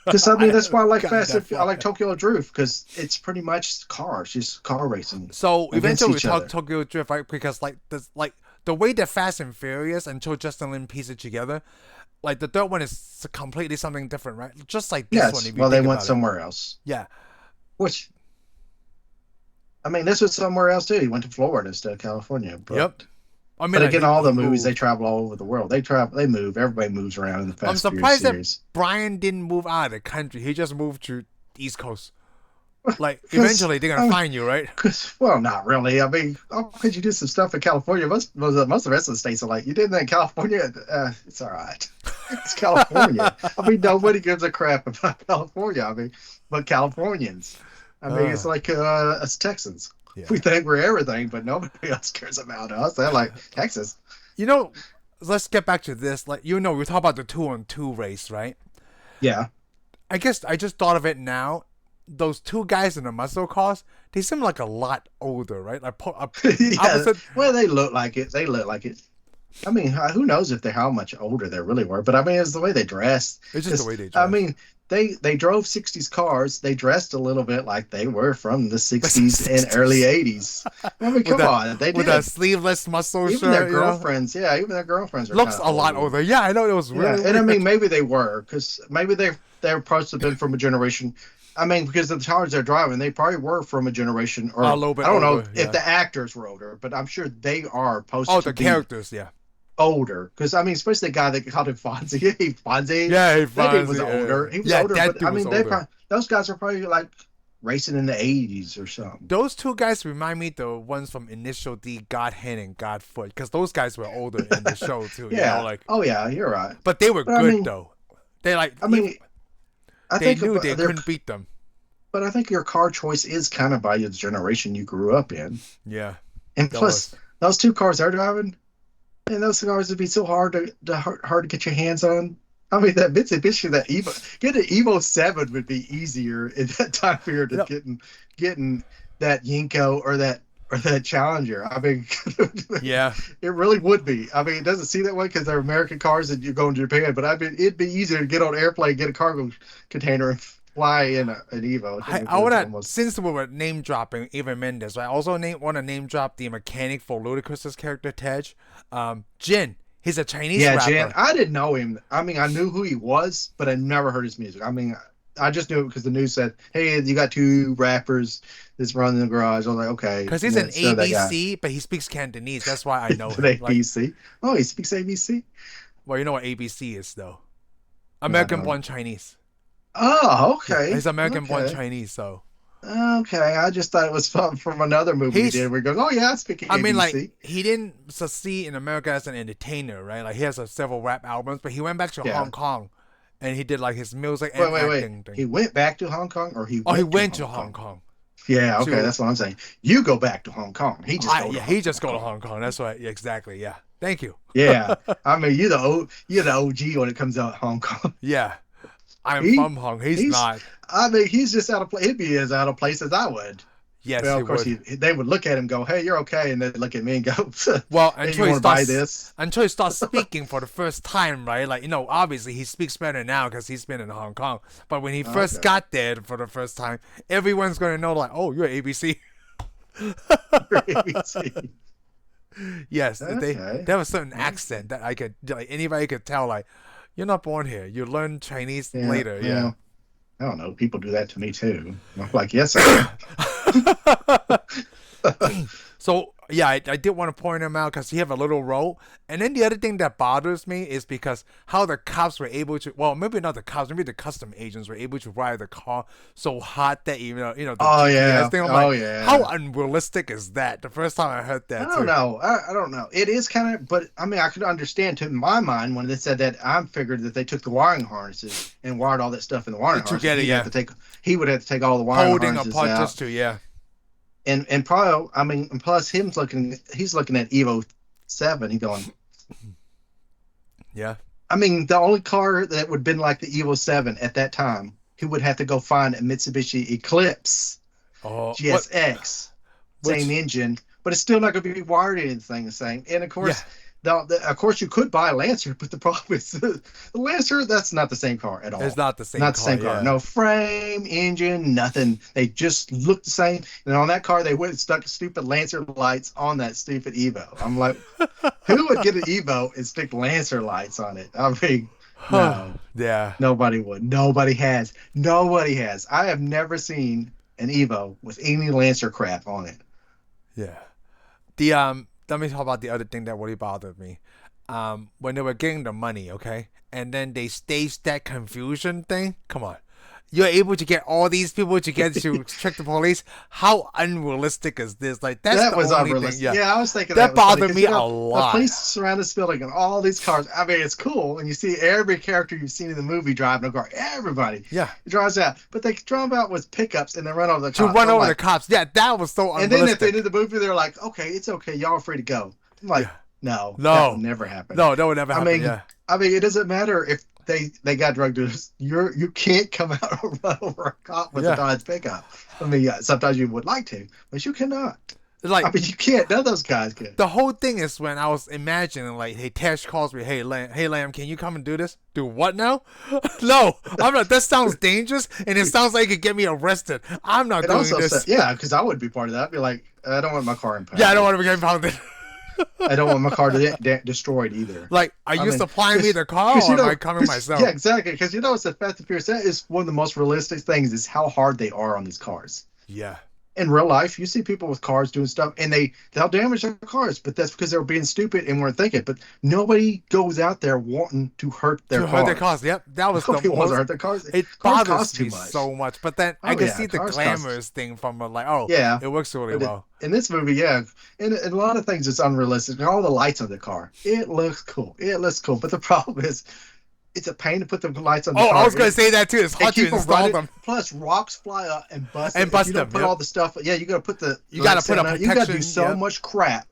because I
I
mean, that's why I
haven't
like
gotten
Fast.
that
I
far.
like Tokyo Drift because it's pretty much cars, just car racing
So
against
eventually we
each
talk
other.
Tokyo Drift, right? Because like this, like the way that Fast and Furious until Justin Lin piece it together, like the third one is completely something different, right? Just like this one,
Yes,
if you
well, they
think
went
about it.
somewhere else.
Yeah,
Which I mean, this was somewhere else too. He went to Florida instead of California, but.
yep. I mean,
But
like
again, all
he
the movies they
moved.
travel all over the world. They travel, they move. Everybody moves around in the
I'm
Fast and Furious
surprised that
series.
Brian didn't move out of the country. He just moved to East Coast. Like
Because,
eventually they're gonna find you, right?
well, not really. I mean, oh, could you do some stuff in California? Most of the rest of the states are like, you did that in California. It's all right. It's California. I mean, nobody gives a crap about California. I mean, but Californians. I mean, it's
Uh,
like us Texans.
yeah.
We think we're everything, but nobody else cares about us. They're like Texas.
You know, let's get back to this. Like, we talk about the 2-on-2 race, right?
Yeah.
I guess I just thought of it now. Those two guys in the muscle cars, they seem like a lot older, right? Like
Yeah.
opposite.
Well, they look like it. They look like it. I mean, who knows if they're how much older they really were? But I mean, it's the way they dressed.
It's just the
Because
way they
I
dress.
mean, they drove '60s cars. They dressed a little bit like they were from the
The
'60s and
60s.
early '80s. I mean,
with
come
that
on, they
with a
did.
sleeveless muscle
Even their
shirt,
girlfriends, yeah, even their girlfriends are kind
looks
of
a lot
old.
older. Yeah, I know it was
Yeah,
really
and I mean,
weird.
maybe they were because maybe they're supposed to have been from a generation. I mean, because of the cars they're driving, they probably were from a generation,
A
or
little bit
I don't know
older,
if
yeah.
the actors were older, but I'm sure they are
Oh,
supposed to
the
be
characters, yeah.
older. Because I mean, especially the guy that called him Fonzie. Hey, Fonzie,
Yeah, he
that dude
finds
was
it.
older. He was
Yeah,
older,
that
but
dude
I
was
mean, they
older.
probably, those guys are probably like racing in the '80s or something.
Those two guys remind me the ones from Initial D, God Hand and Godfoot, because those guys were older in the show too.
Yeah.
Like,
Oh yeah, you're right.
but they were
But I
good
mean,
though. They like
I
even
mean, I
they
think
knew
about
they
their,
couldn't beat them.
but I think your car choice is kind of by the generation you grew up in,
Yeah,
and
that
plus
was.
those two cars they're driving, and those cars would be so hard to get your hands on. I mean, that Mitsubishi, that Evo, get an Evo 7 would be easier in that time period
You
than
know,
getting that Yinko or that Challenger. I mean,
yeah,
it really would be. I mean, it doesn't seem that way because they're American cars and you're going to Japan, but I mean, it'd be easier to get on an airplane, get a cargo container, and fly in an Evo than it
I
would
wanna
almost.
since we were name dropping Eva Mendes, I also want to name drop the mechanic for Ludacris's character Tej, Jin. He's a Chinese
Yeah, Jan,
rapper.
I didn't know him. I mean, I knew who he was, but I never heard his music. I mean, I just knew it because the news said, "Hey, you got two rappers that's running the garage." I was like, "Okay,"
Cause
and
he's
then
an
instead of that guy,
ABC, but he speaks Cantonese. That's why I know
an
him. Like,
ABC. Oh, he speaks ABC.
well, you know what ABC is though?
No, I
American
don't.
born Chinese.
Oh,
Yeah,
okay,
he's American born
okay,
Chinese. So
okay. I just thought it was from another movie he did
he's
where he goes, "Oh yeah, I speak
I mean, like,
ABC."
he didn't succeed in America as an entertainer, right? Like, he has several rap albums, but he went back to
Yeah.
Hong Kong, and he did like his music
Wait,
and
wait, wait.
acting thing.
He went back to Hong Kong, or he
Oh, he
went to
went to
Hong
Hong
Kong?
Kong.
Yeah, okay,
To
that's what I'm saying. You go back to Hong Kong. He just go to
yeah, he
Hong
just go to
Kong.
Hong Kong. That's right. Yeah, exactly. Yeah. Thank you.
Yeah, I mean, you're the OG when it comes out Hong Kong.
Yeah, I'm
He
from Hong. He's
he's
not.
I mean, he's just out of place. He'd be as out of place as I would.
Yes,
Well,
he
of course,
would.
they would look at him, and go, "Hey, you're okay," and they'd look at me and go,
Well,
"Hey, you want to buy this?"
until he starts speaking for the first time, right? Like, obviously he speaks better now because he's been in Hong Kong. But when he first
Okay,
got there for the first time, everyone's gonna know, like, oh, you're ABC.
ABC.
Yes,
Okay,
they have a certain
okay.
accent that I could like anybody could tell. Like, you're not born here. You learn Chinese
Yeah,
later. Yeah.
well, I don't know. People do that to me too. I'm like, yes, I am.
So yeah, I did want to point him out because he have a little role. And then the other thing that bothers me is because how the cops were able to, well, maybe not the cops, maybe the custom agents were able to ride the car so hot that even the
Oh
GPS
yeah,
thing. I'm
oh
like, how
yeah.
unrealistic is that? The first time I heard
I
that
don't
too.
know. I don't know. It is kind of, but I mean, I could understand to my mind when they said that. I figured that they took the wiring harnesses and wired all that stuff in the wiring
To
harnesses.
get it, yeah,
He would have to take all the wiring
holding
harnesses
apart
out,
just to yeah,
and probably, I mean, and plus he's looking at Evo 7. He going,
yeah.
I mean, the only car that would have been like the Evo 7 at that time, he would have to go find a Mitsubishi Eclipse
Oh, what?
GSX, same
Which
engine, but it's still not going to be wired anything the same. And of
yeah,
course, of course you could buy a Lancer, but the problem is the Lancer, that's not the same car at
it's
all.
not the same
Not the
car.
same car.
Yeah.
No frame, engine, nothing. They just look the same. And on that car, they would have stuck stupid Lancer lights on that stupid Evo. I'm like, who would get an Evo and stick Lancer lights on it? I mean, no,
Yeah.
nobody would. Nobody has. Nobody has. I have never seen an Evo with any Lancer crap on it.
Yeah. The let me talk about the other thing that really bothered me. When they were getting the money, okay, and then they staged that confusion thing. Come on, you're able to get all these people together to trick the police. How unrealistic is this? Like, that's
That
the
was
only thing.
unrealistic.
Yeah,
Yeah, I was thinking that
that
was funny
bothered
because
me a
the
lot.
police surround this building and all these cars. I mean, it's cool, and you see every character you've seen in the movie driving a car. Everybody
Yeah,
drives out, but they drive out with pickups and they run over the
to
cops.
run
I'm
over the
like,
cops. Yeah, that was so
and then at the end
unrealistic.
of the movie, they're like, "Okay, it's okay, y'all are free to go." I'm like,
Yeah,
"No, that would
no,
never happen."
no, that would never
I
happen.
mean,
Yeah,
it doesn't matter if they got drug dealers. You can't come out and run over a cop with a
yeah.
Dodge pickup. I mean, yeah, sometimes you would like to, but you cannot. I
Like,
mean, you can't. None of those guys can.
the whole thing is when I was imagining, like, hey, Tash calls me, hey, Lamb, can you come and do this? Do what now? No, I'm not. That sounds dangerous, and it sounds like it could get me arrested. I'm not
It
doing
also said,
this.
yeah, because I would be part of that. I'd be like, I don't want my car
Yeah, I don't
impounded.
want to be getting pounded.
I don't want my car destroyed either.
Like, are
I
you
mean,
supplying me the car,
because
or am I coming
yeah,
myself?
exactly. Because it's a Fast and Furious. That is one of the most realistic things is how hard they are on these cars.
Yeah,
In real life, you see people with cars doing stuff, and they'll damage their cars, but that's because they're being stupid and weren't thinking. But nobody goes out there wanting to hurt their
to hurt their
cars.
cars. Yep, that was the
Nobody wants to
most.
hurt their cars.
It
Cars
bothers
cost too
me
much.
so much. But then I
Oh
can
yeah,
see the
cars cost.
glamorous thing from like, oh,
Yeah,
it works really
but
well.
in this movie, yeah, and a lot of things it's unrealistic. And all the lights on the car, it looks cool. It looks cool, but the problem is it's a pain to put the lights on the
Oh, I
car.
was gonna say that too. It's
They
hard to
keep them
install
running.
them
Plus, rocks fly up and bust it.
and
If
bust
you don't
them.
put
Yep.
all the stuff, yeah, you got to put the
You gotta
lights
put a
down. You got to do
protection.
so
Yep.
much crap.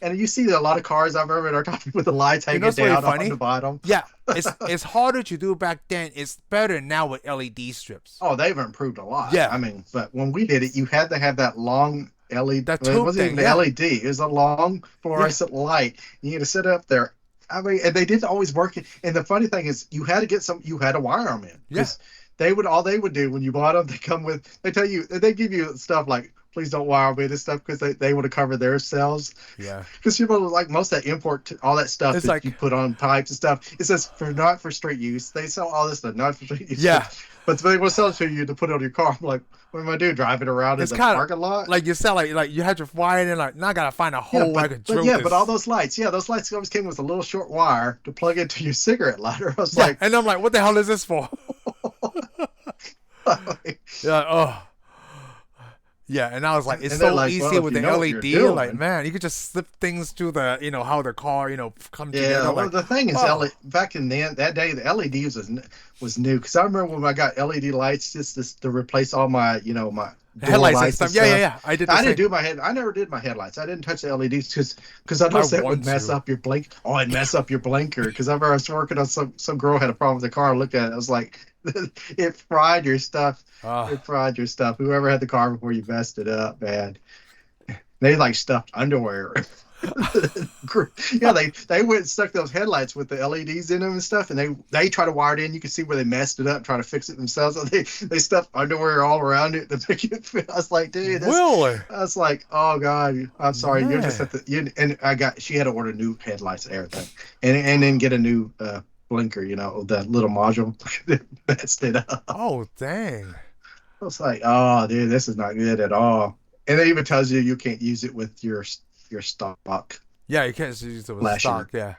And you see a lot of cars I've ever are talking with the lights
You know
hanging
what's really
down on
funny?
the bottom.
Yeah, it's harder to do back then. It's better now with LED strips.
Oh, they've improved a lot.
Yeah,
I mean, but when we did it, you had to have that long LED.
that
Well, it
tube
wasn't
thing.
even the
Yeah,
LED. It was a long
yeah,
fluorescent light. You had to sit up there. I mean, and they didn't always work. And the funny thing is, you had to get some. You had to wire them in
yeah.
because they would do when you bought them. They tell you they give you stuff like, please don't wire them in and stuff because they want to cover their selves.
Yeah.
Because like most of that import, all that stuff
It's
that
like
you put on pipes and stuff, it says not for street use. They sell all this stuff not for street use.
yeah.
But they will sell it to you to put on your car. I'm like, what am I doing? Driving around
It's
in the
kind
parking
of
lot?
like you said, like you had to wire it in. Like now I gotta find a hole where I could drill this.
But all those lights, those lights always came with a little short wire to plug into your cigarette lighter. I was
Yeah,
like,
and I'm like, what the hell is this for? Yeah. Oh. Yeah, and I was like, it's
and they're
so
like,
easy
well, if
with
you
the
know what you're
LED. Like,
doing.
man, you could just slip things to the, how the car, come
Yeah,
together.
well,
Like,
the thing is,
oh,
back in that day, the LEDs was new because I remember when I got LED lights just to replace all my my
the
door
headlights and
lights and
stuff. Yeah, yeah,
stuff.
yeah. I did the
I
same.
didn't do my head. I never did my headlights. I didn't touch the LEDs because I
I
noticed that
want
would mess
to.
up your blink. Oh, it'd mess up your blinker. Because I remember I was working on some girl had a problem with the car. I looked at it. I was like, it fried your stuff.
Uh,
It fried your stuff. Whoever had the car before you messed it up, man. They like stuffed underwear. Yeah, they went and stuck those headlights with the LEDs in them and stuff, and they try to wire it in. You can see where they messed it up, trying to fix it themselves. So they stuffed underwear all around it to make it fit. I was like, dude,
really?
I was like, oh god, I'm sorry, you're just
Man.
at the. And she had to order new headlights and everything, and then get a new blinker, that little module that messed it up.
Oh, dang.
I was like, oh, dude, this is not good at all. And it even tells you can't use it with your stock
Yeah, you can't just use it with
flasher,
stock. Yeah.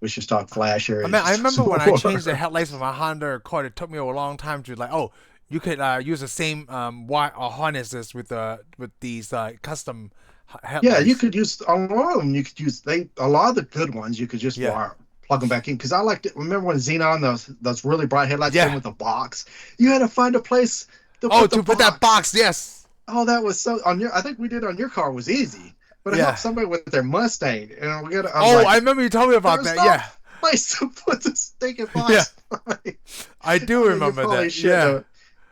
with your stock flasher.
I mean, I remember when I changed the headlights for my Honda Accord, it took me a long time to like, oh, you could use the same wire harnesses with these custom
Yeah, you
headlights.
could use on one of them. You could use a lot of the good ones. You could just
Yeah.
plug them back in because I liked it. Remember when Xenon those really bright headlights
Yeah.
came with a box? You had to find a place to
Oh,
put the
to put that box, yes.
Oh, that was so on your. I think we did on your car was easy, but it
Yeah.
helped somebody with their Mustang, and we got.
Oh,
like,
I remember you told me about
there's
that.
no
Yeah.
place to put the stinking box.
Yeah. I do remember that. Yeah.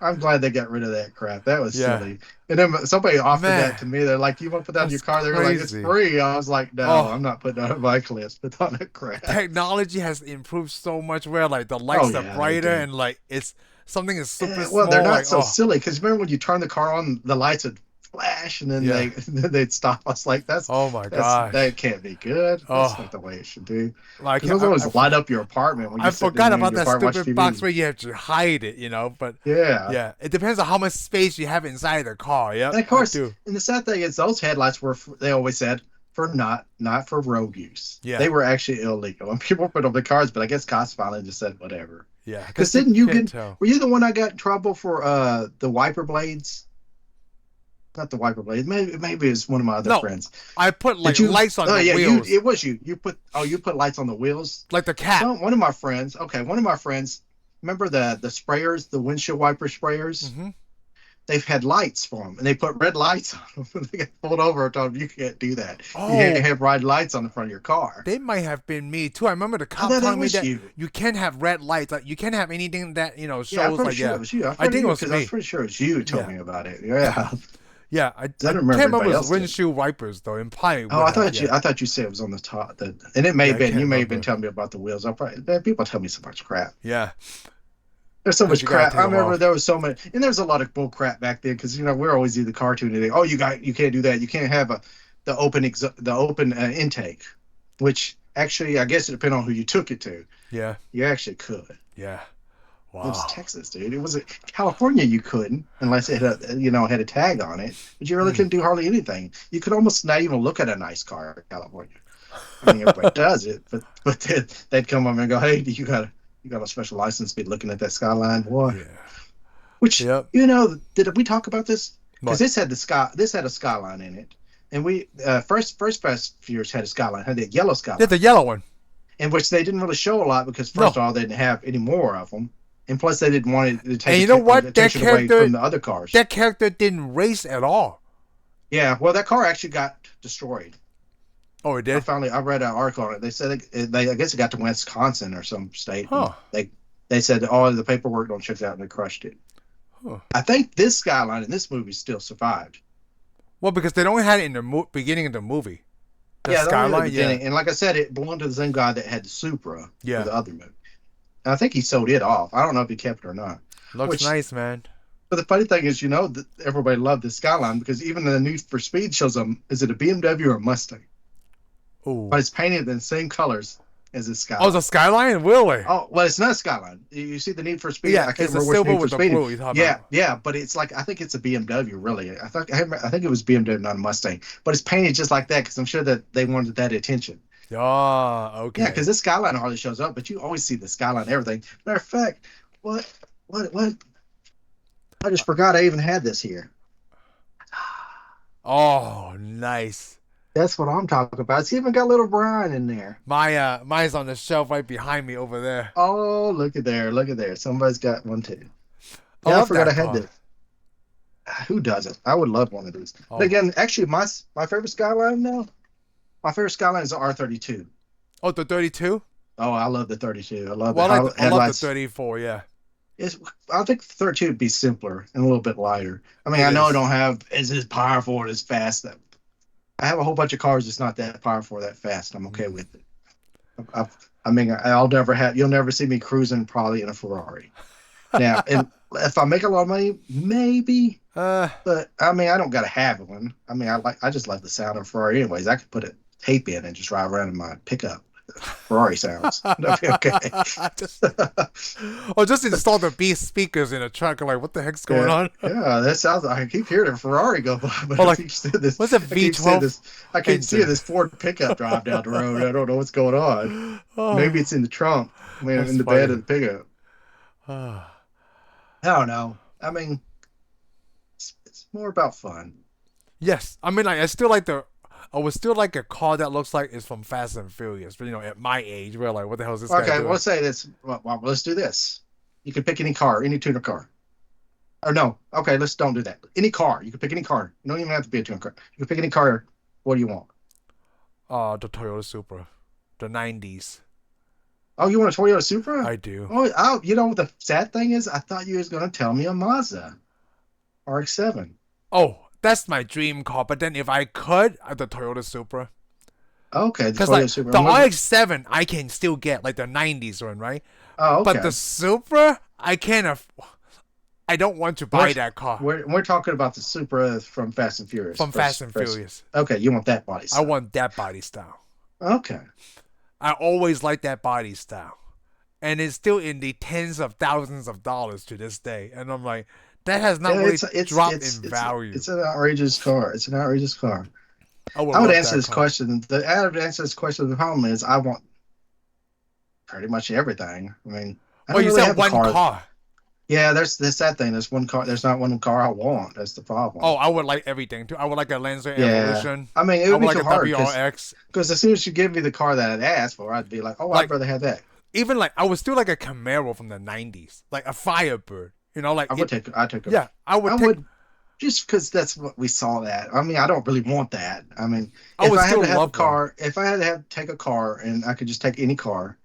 I'm glad they got rid of that crap. That was
Yeah.
silly. And then somebody offered
Man,
that to me. They're like, "You want to put that in your
that's
car?" They're like, "It's
crazy.
free." I was like, "No,
Oh.
I'm not putting that on my list. Put on that crap."
Technology has improved so much where like the
Oh
lights are
yeah, they
brighter
did.
and like it's something is super
Well, they're
small.
not
Like,
so
oh,
silly because remember when you turn the car on, the lights would flash and then
yeah.
they'd stop. I was like,
Oh my
that
gosh.
can't be good. That's
Oh,
not the way it should be.
like
Because those always light up your apartment when
I
you sit
forgot
in
about
your
that
apartment watch
stupid box
TV.
where you have to hide it, But
Yeah.
yeah, it depends on how much space you have inside the car. Yep,
And of
I
course,
do.
and the sad thing is those headlights were they always said for not for road use.
Yeah,
They were actually illegal. And people put on the cars, but I guess cops finally just said whatever.
yeah,
Because
because you
didn't you
can't
get
tell.
were you the one I got in trouble for the wiper blades? Not the wiper blades. Maybe it's one of my other
No,
friends.
I put
Did
like
you?
lights on
Oh
the
yeah,
wheels,
it was you. You put lights on the wheels.
like the cat.
One of my friends. Okay, one of my friends. Remember the sprayers, the windshield wiper sprayers?
Hmm.
They've had lights for them, and they put red lights on them. They got pulled over and told them you can't do that. You can't
Oh,
have red lights on the front of your car.
they might have been me too. I remember the
I
cop
thought that
telling me
was
that
you.
you can't have red lights. Like you can't have anything that
Yeah, I'm
shows
pretty
like
sure
yeah.
it was you.
I think it was
because I was
me.
pretty sure it was you who told
Yeah,
me about it. Yeah,
yeah. I
I don't
can't
remember
remember
anybody
it was
else did.
windshield wipers though. It probably
Oh,
would have. Yeah,
I thought you said it was on the top. And it may
yeah.
have
I
been.
can't
You may have been
remember.
telling me about the wheels. Man, people tell me so much crap.
Yeah,
There's so
because
much
you gotta
crap.
take
I
them
remember
off.
there was so many, and there's a lot of bull crap back then because we're always either cartooning. Oh, you can't do that. You can't have the open intake, which actually I guess it depends on who you took it to.
Yeah,
You actually could.
yeah.
It was
Wow.
Texas, dude. It was California. You couldn't unless it had had a tag on it. But you really
Hmm.
couldn't do hardly anything. You could almost not even look at a nice car in California. I mean, everybody does it, but they'd come over and go, "Hey, you got a special license to be looking at that skyline, boy."
Yeah.
Which
Yep.
did we talk about this? Because
What?
this had a skyline in it, and we first Fast Furious had a skyline, had that yellow
Yeah,
skyline,
the yellow one.
in which they didn't really show a lot because first
No.
of all, they didn't have any more of them, and plus they didn't want it to
And
take
you know what?
attention away from the other cars.
That character didn't race at all.
Yeah, well, that car actually got destroyed.
Oh, it did?
I read an article on it. They said I guess it got to Wisconsin or some state.
Huh.
And they said all the paperwork don't check out and they crushed it.
Huh.
I think this Skyline in this movie still survived.
Well, because they only had it in the beginning of the movie. The
Yeah,
Skyline,
yeah. And like I said, it belonged to the same guy that had the Supra
Yeah.
for the other movie. And I think he sold it off. I don't know if he kept it or not.
Looks nice, man.
But the funny thing is, that everybody loved the Skyline because even the Need for Speed shows them, is it a BMW or a Mustang?
Ooh.
But it's painted in the same colors as the Skyline.
Oh, it's a Skyline? Really?
Oh, well, it's not a Skyline. You see the Need for Speed?
Yeah,
I can't
it's a
remember which
silver
Need for
with the
Speed.
blue you're talking about.
Yeah, but it's like, I think it's a BMW, really. I think it was BMW, not a Mustang. But it's painted just like that because I'm sure that they wanted that attention.
Oh, okay.
Yeah, because this Skyline hardly shows up, but you always see the Skyline and everything. Matter of fact, what? I just forgot I even had this here.
Oh, nice.
That's what I'm talking about. It's even got little Brian in there.
Mine's on the shelf right behind me over there.
Oh, look at there. Somebody's got one too.
I
Yeah, I
love
forgot
that
I had
car.
this. Who doesn't? I would love one of these.
Oh.
But again, actually, my favorite Skyline now, my favorite Skyline is the R32.
Oh, the 32?
Oh, I love the 32. I love
Well,
the
I love the
headlights.
34, yeah.
I think the 32 would be simpler and a little bit lighter. I mean,
It
I know
is.
I don't have as powerful or as fast. I have a whole bunch of cars that's not that powerful or that fast. I'm okay with it. I mean, you'll never see me cruising probably in a Ferrari. Now, and if I make a lot of money, maybe. But I mean, I don't gotta have one. I mean, I just like the sound of Ferrari anyways. I could put a tape in and just drive around in my pickup. Ferrari sounds. That'd be okay.
just install the Beast speakers in a truck. I'm like, what the heck's going on?
Yeah, that sounds. I keep hearing a Ferrari go by, but
Well,
I
like,
keep seeing this.
what's a V12?
I keep seeing this Ford pickup drive down the road. I don't know what's going on.
Oh,
Maybe it's in the trunk.
That's
In the
funny.
bed of the pickup.
oh.
I don't know. I mean, it's more about fun.
Yes, I mean, like, I would still like a car that looks like it's from Fast and Furious. But at my age, we're like, what the hell is this guy
Okay,
doing?
well, let's say this. Well, let's do this. You can pick any car, any tuner car. Or no, okay, let's don't do that. Any car. You can pick any car. You don't even have to be a tuner car. You can pick any car. What do you want?
The Toyota Supra, the 90s.
Oh, you want a Toyota Supra?
I do.
Oh, you know what the sad thing is? I thought you was going to tell me a Mazda RX-7.
Oh, that's my dream car. But then if I could, the Toyota Supra.
Okay, the
Because
Toyota
like
Supra.
the RX-7, I can still get like the 90s one, right?
Oh, okay.
But the Supra, I can't. I don't want to buy that car
We're talking about the Supra from Fast and Furious.
from Fast and Furious.
Okay, you want that body
I
style.
want that body style.
Okay.
I always like that body style. And it's still in the tens of thousands of dollars to this day. And I'm like, that has not really dropped in value.
It's an outrageous car. It's an outrageous car.
I would
I would
love
answer
that
this
car.
question. I would answer this question. The problem is, I want pretty much everything. I mean, I
Well,
don't
you
really
said
have a
one car.
Yeah, there's that thing. There's one car. There's not one car I want. That's the problem.
Oh, I would like everything too. I would like a Lancer
Yeah.
Evolution.
I mean, it
I
would
would
be
like
too
a
hard
WRX.
because as soon as you give me the car that I'd asked for, I'd be like, oh,
Like-
I'd rather have that.
Even like I would still like a Camaro from the 90s, like a Firebird. Like
I take a
yeah, I would
I
take.
would just because that's what we saw that. I mean, I don't really want that. I mean,
I
if
would
I had
still
to have a
love
car, if I had to take a car and I could just take any car,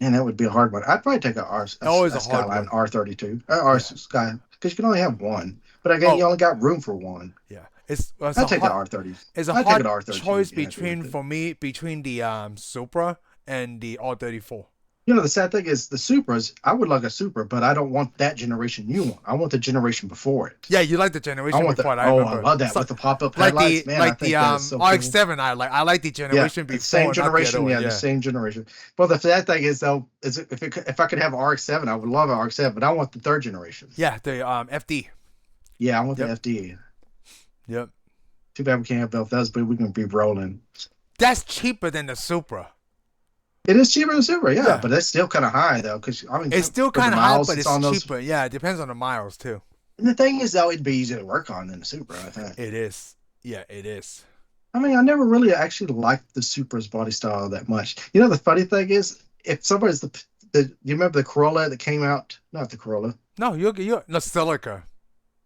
and that would be a hard one. I'd probably take
Always
a
a hard
Skyline
one.
R32 or Sky because you can only have one. But again, you only got room for one.
Yeah, it's
I'd
a
take the
hard,
R30.
it's a
I'd take
hard
an R32,
choice
yeah,
between the Supra and the R34.
You know, the sad thing is the Supras. I would like a Supra, but I don't want that generation you want. I want the generation before it.
Yeah, you like the generation
I want
before.
the,
I remember.
I love that
So-
with the pop-up
like
headlights.
the
Man, I
like
think
the
that is so cool.
RX-7. I like the generation
the
before.
same
not the
generation,
other one,
the same generation. Well, the sad thing is though, is if I could have an RX-7, I would love an RX-7, but I want the third generation.
Yeah, the FD.
Yeah, I want
Yep.
the FD.
Yep.
Too bad we can't have both those, but we can be rolling.
That's cheaper than the Supra.
It is cheaper than Supra, yeah,
Yeah.
but that's still kind of high though, because I mean,
It's still
for the
kind of high,
miles
but it's
on those-
cheaper. Yeah, it depends on the miles too.
And the thing is though, it'd be easier to work on than the Supra, I think.
It is. Yeah, it is.
I mean, I never really actually liked the Supra's body style that much. You know, the funny thing is, if somebody's you remember the Corolla that came out? Not the Corolla,
No, you're no Celica.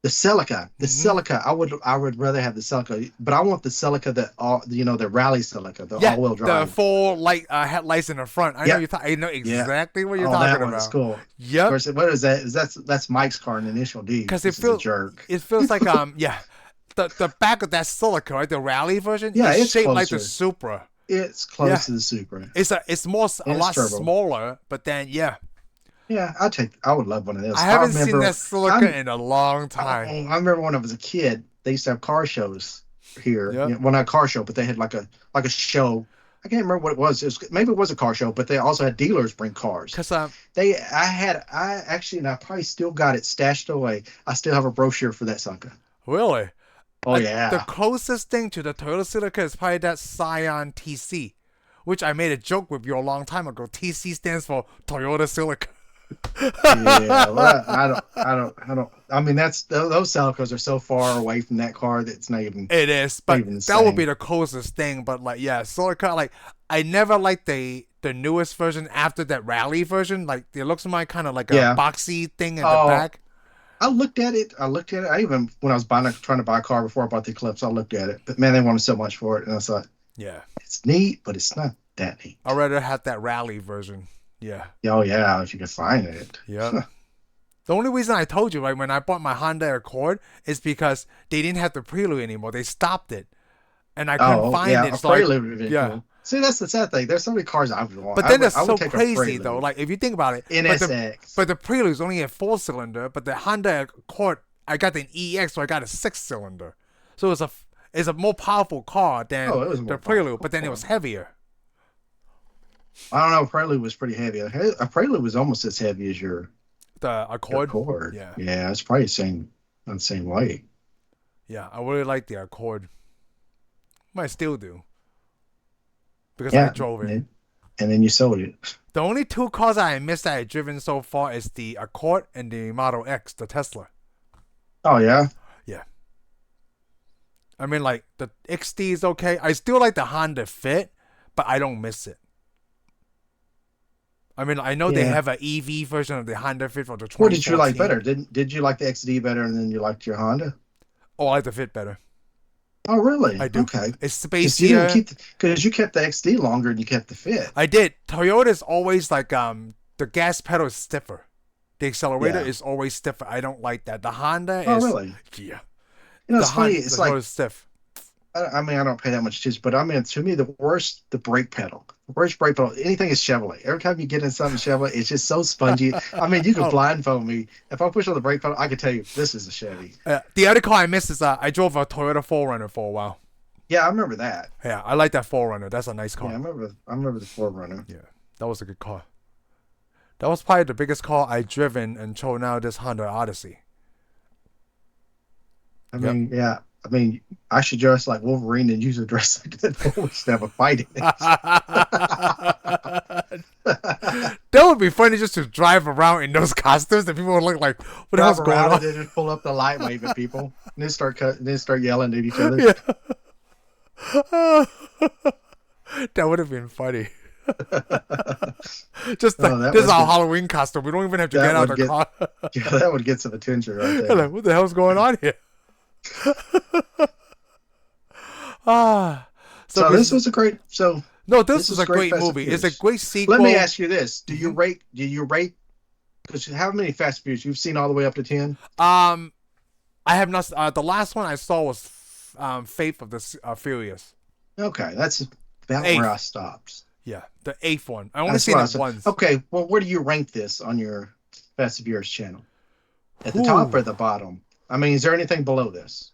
the Celica. The
Mm-hmm.
Celica. I would rather have the Celica, but I want the Celica that all the rally Celica, the
Yeah,
all-wheel
the
drive.
full light headlights in the front. I know
Yep.
you. I know
Yeah.
exactly what you're
Oh, that
talking
one is
about.
cool. Of
Yep,
course, what is that? Is that's Mike's car in Initial D.
because
This is a jerk.
it feels like yeah, the back of that Celica, right? The rally version
Yeah,
is
it's
shaped like the
closer.
Supra.
It's
Yeah,
close to the Supra,
it's more a
and it's
lot
turbo.
smaller, but then yeah,
Yeah, I would love one of
I
those. I
haven't seen
remember.
that Celica
I'm
in a long
I,
time.
I remember when I was a kid, they used to have car shows here.
Yep.
Well, not a car show, but they had like a show. I can't remember what it was. Maybe it was a car show, but they also had dealers bring cars.
Cause
I actually, and I probably still got it stashed away. I still have a brochure for that sucker.
really,
Oh
the
yeah.
closest thing to the Toyota Celica is probably that Scion TC, which I made a joke with you a long time ago. TC stands for Toyota Celica.
Yeah, well, I don't. I mean, those Celicos are so far away from that car that it's
It is,
not
but
even the
that would be
same.
the closest thing. But like, yeah, Celica. Like, I never liked the newest version after that rally version. Like, it looks like kind of like a
Yeah.
boxy thing in the
Oh,
back.
I looked at it. I looked at it. I even when I was trying to buy a car before I bought the Eclipse, I looked at it. But man, they wanted so much for it, and I thought
Yeah,
it's neat, but it's not that
I'd
neat.
rather have that rally version. Yeah,
Oh yeah, if you could find it.
yep. The only reason I told you, right, when I bought my Honda Accord is because they didn't have the Prelude anymore. They stopped it, and I couldn't
Oh
find
yeah,
it.
a
So I,
Prelude would have been
yeah.
cool. See, that's the sad thing. There's so many cars I would want.
But then it's
I would
so
take a
crazy though.
Prelude,
Like if you think about it,
NSX.
but the Prelude's only a 4 cylinder, but the Honda Accord I got an EX, so I got a 6 cylinder. So it's a more powerful car
Oh,
than
it was
the
more
Prelude,
powerful.
but then it was heavier.
I don't know. Prelude was pretty heavy. A Prelude was almost as heavy as
The
your
Accord,
Accord.
yeah,
Yeah, it's probably the same weight.
yeah, I really like the Accord. I still do because I
Yeah,
drove it.
and then you sold it.
The only two cars I missed that I've driven so far is the Accord and the Model X, the Tesla.
Oh yeah.
Yeah. I mean, like, the XD is okay. I still like the Honda Fit, but I don't miss it. I mean, I know they
Yeah.
have an EV version of the Honda Fit for the
What did you like
2014.
better? Did you like the XD better and then you liked your Honda?
Oh, I like the Fit better.
Oh really?
I do.
Okay.
It's
Because you didn't
spacier.
keep because you kept the XD longer and you kept the Fit.
I did. Toyota's always like, the gas pedal is stiffer. The accelerator
Yeah.
is always stiffer. I don't like that. The Honda
Oh
is,
really?
yeah.
It's funny.
The
It's
Toyota
like
is stiff.
I mean I don't pay that much attention, but I mean to me the worst the brake pedal. The worst brake pedal. Anything is Chevrolet. Every time you get in something Chevrolet, it's just so spongy. I mean you could
Oh,
blindfold me. If I push on the brake pedal, I could tell you this is a Chevy.
the other car I missed is I drove a Toyota 4Runner for a while.
Yeah, I remember that.
Yeah, I like that 4Runner. That's a nice
Yeah, I
car.
remember. I remember the Forerunner.
Yeah, that was a good car. That was probably the biggest car I driven until now this Honda Odyssey.
I
Yep.
mean, yeah. I mean, I should dress like Wolverine and use a dress like that. We should have a fight in it.
That would be funny just to drive around in those costumes and people would look like, what the hell's
Drive
going
around
on?
and then just pull up the light wave at people, and then start yelling at each other.
Yeah. That would have been funny. Just like,
Oh, that
this is
would
our
get,
Halloween costume. We don't even have to
that
get out
would
of the
get
car.
yeah, that would get some attention right
Like,
there.
what the hell's going on here? Ah, so
So this was a great. So
no,
this
this is
was
a
great
great
Fast and
movie. It's a
Furious.
great
Let me
sequel.
ask you this: Do you
Mhm.
rate? Do you rate? Because how many Fast and Furious you've seen all the way up to 10?
Um, I have not. The last one I saw was Faith of the Furious.
Okay, that's about where I
Eighth.
stopped.
Yeah, the eighth one. I only
That's
seen
what I
it
said.
once.
Okay, well, where do you rank this on your Fast and Furious channel? At the top
Whew.
or the bottom? I mean, is there anything below this?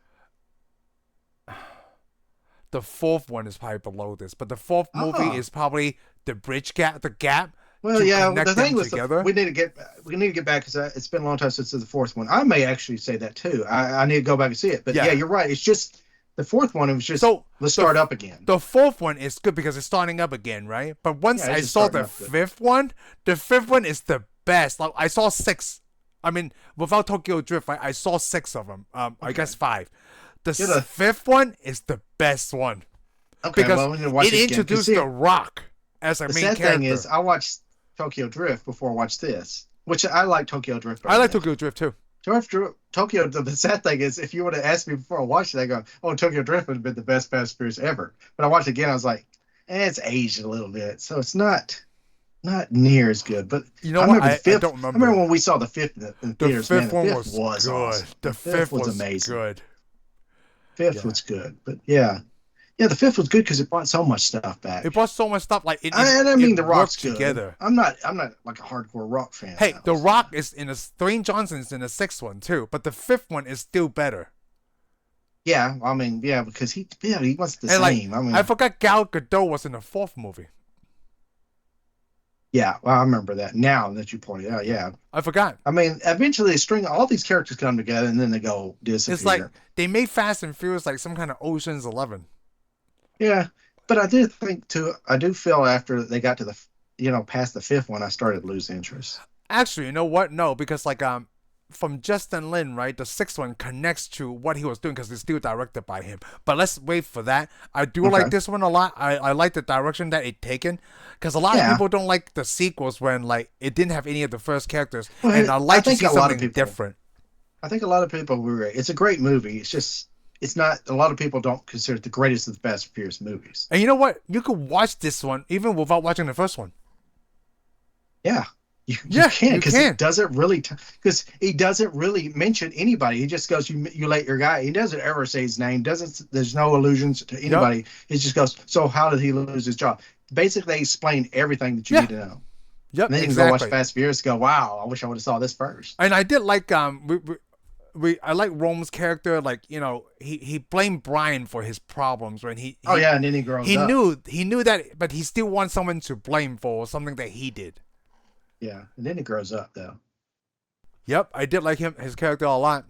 The fourth one is probably below this, but the fourth movie
Oh,
is probably the bridge gap, the gap
well,
to
yeah. Well, the
connect them
thing was,
together.
we need to get back because it's been a long time since the fourth one. I may actually say that too. I need to go back and see it. But yeah,
Yeah.
you're right. It's just the fourth one. It was just
So
let's
the
start up again.
the fourth one is good because it's starting up again, right? But once
Yeah, it's
I
just
saw
starting
the
up good.
fifth one, the fifth one is the best. Like I saw six. I mean, without Tokyo Drift, I saw six of them. I
Okay.
guess five. The
Get a
fifth one is the best one.
Okay,
because
well, we need to watch
it
it again.
introduced The Rock as a
The
main
sad thing
character.
is, I watched Tokyo Drift before I watched this, which I like Tokyo Drift
I
better
like
than
Tokyo Drift too.
Tokyo. The sad thing is, if you would have asked me before I watched it, I go, "Oh, Tokyo Drift would have been the best Fast and Furious ever." But I watched it again, I was like, it's aged a little bit, so it's not near as good. But
You know
I
what?
remember the
I
fifth.
don't
I remember
remember.
when we saw the fifth in
The
theaters. Man,
fifth
the
one
fifth
was
was
good.
awesome.
The
The fifth
fifth
was
was
amazing.
good.
Fifth
Yeah.
was good, but yeah, the fifth was good because it brought so much stuff back.
It brought so much stuff, like
And I
it
mean, The Rock's
worked
good.
together.
I'm not like a hardcore Rock fan
Hey,
though.
The
So.
Rock is in a Dwayne Johnson's in the sixth one too, but the fifth one is still better.
Yeah, I mean, yeah, because he was the
And like,
same. I
I
mean,
forgot Gal Gadot was in the fourth movie.
yeah, well, I remember that now that you pointed out. Yeah,
I forgot.
I mean, eventually they string all these characters come together and then they go
It's like
disappear.
they made Fast and Furious like some kind of Ocean's 11.
Yeah, but I did think too. I do feel after they got to past the fifth one, I started to lose interest.
Actually, you know what? No, because like from Justin Lin, right? The sixth one connects to what he was doing because it's still directed by him. But let's wait for that. I do
Okay.
like this one a lot. I like the direction that it taken because a lot of
Yeah.
people don't like the sequels when like it didn't have any of the first characters,
Well,
and I
I
like to
think
see
a lot of
something
people-
different.
I think a lot of people were. It's a great movie. It's just it's not. A lot of people don't consider it the greatest of the Fast and Furious movies.
And you know what? You could watch this one even without watching the first one.
Yeah. You
Yeah,
can
you
because
can.
it doesn't really because he doesn't really mention anybody. He just goes, "You let your guy." He doesn't ever say his name. Doesn't There's no allusions to anybody. He just goes, "So how did he lose his job?" Basically, they explain everything that you
Yeah.
need to know.
Yep,
And then you can go watch
exactly.
Fast and Furious. And go, wow! I wish I would have saw this first.
And I did like I like Rome's character. Like he blamed Brian for his problems when
Oh yeah, and then he grows
he
up.
knew that, but he still wants someone to blame for something that he did.
Yeah, and then he grows up though.
Yep, I did like his character a lot.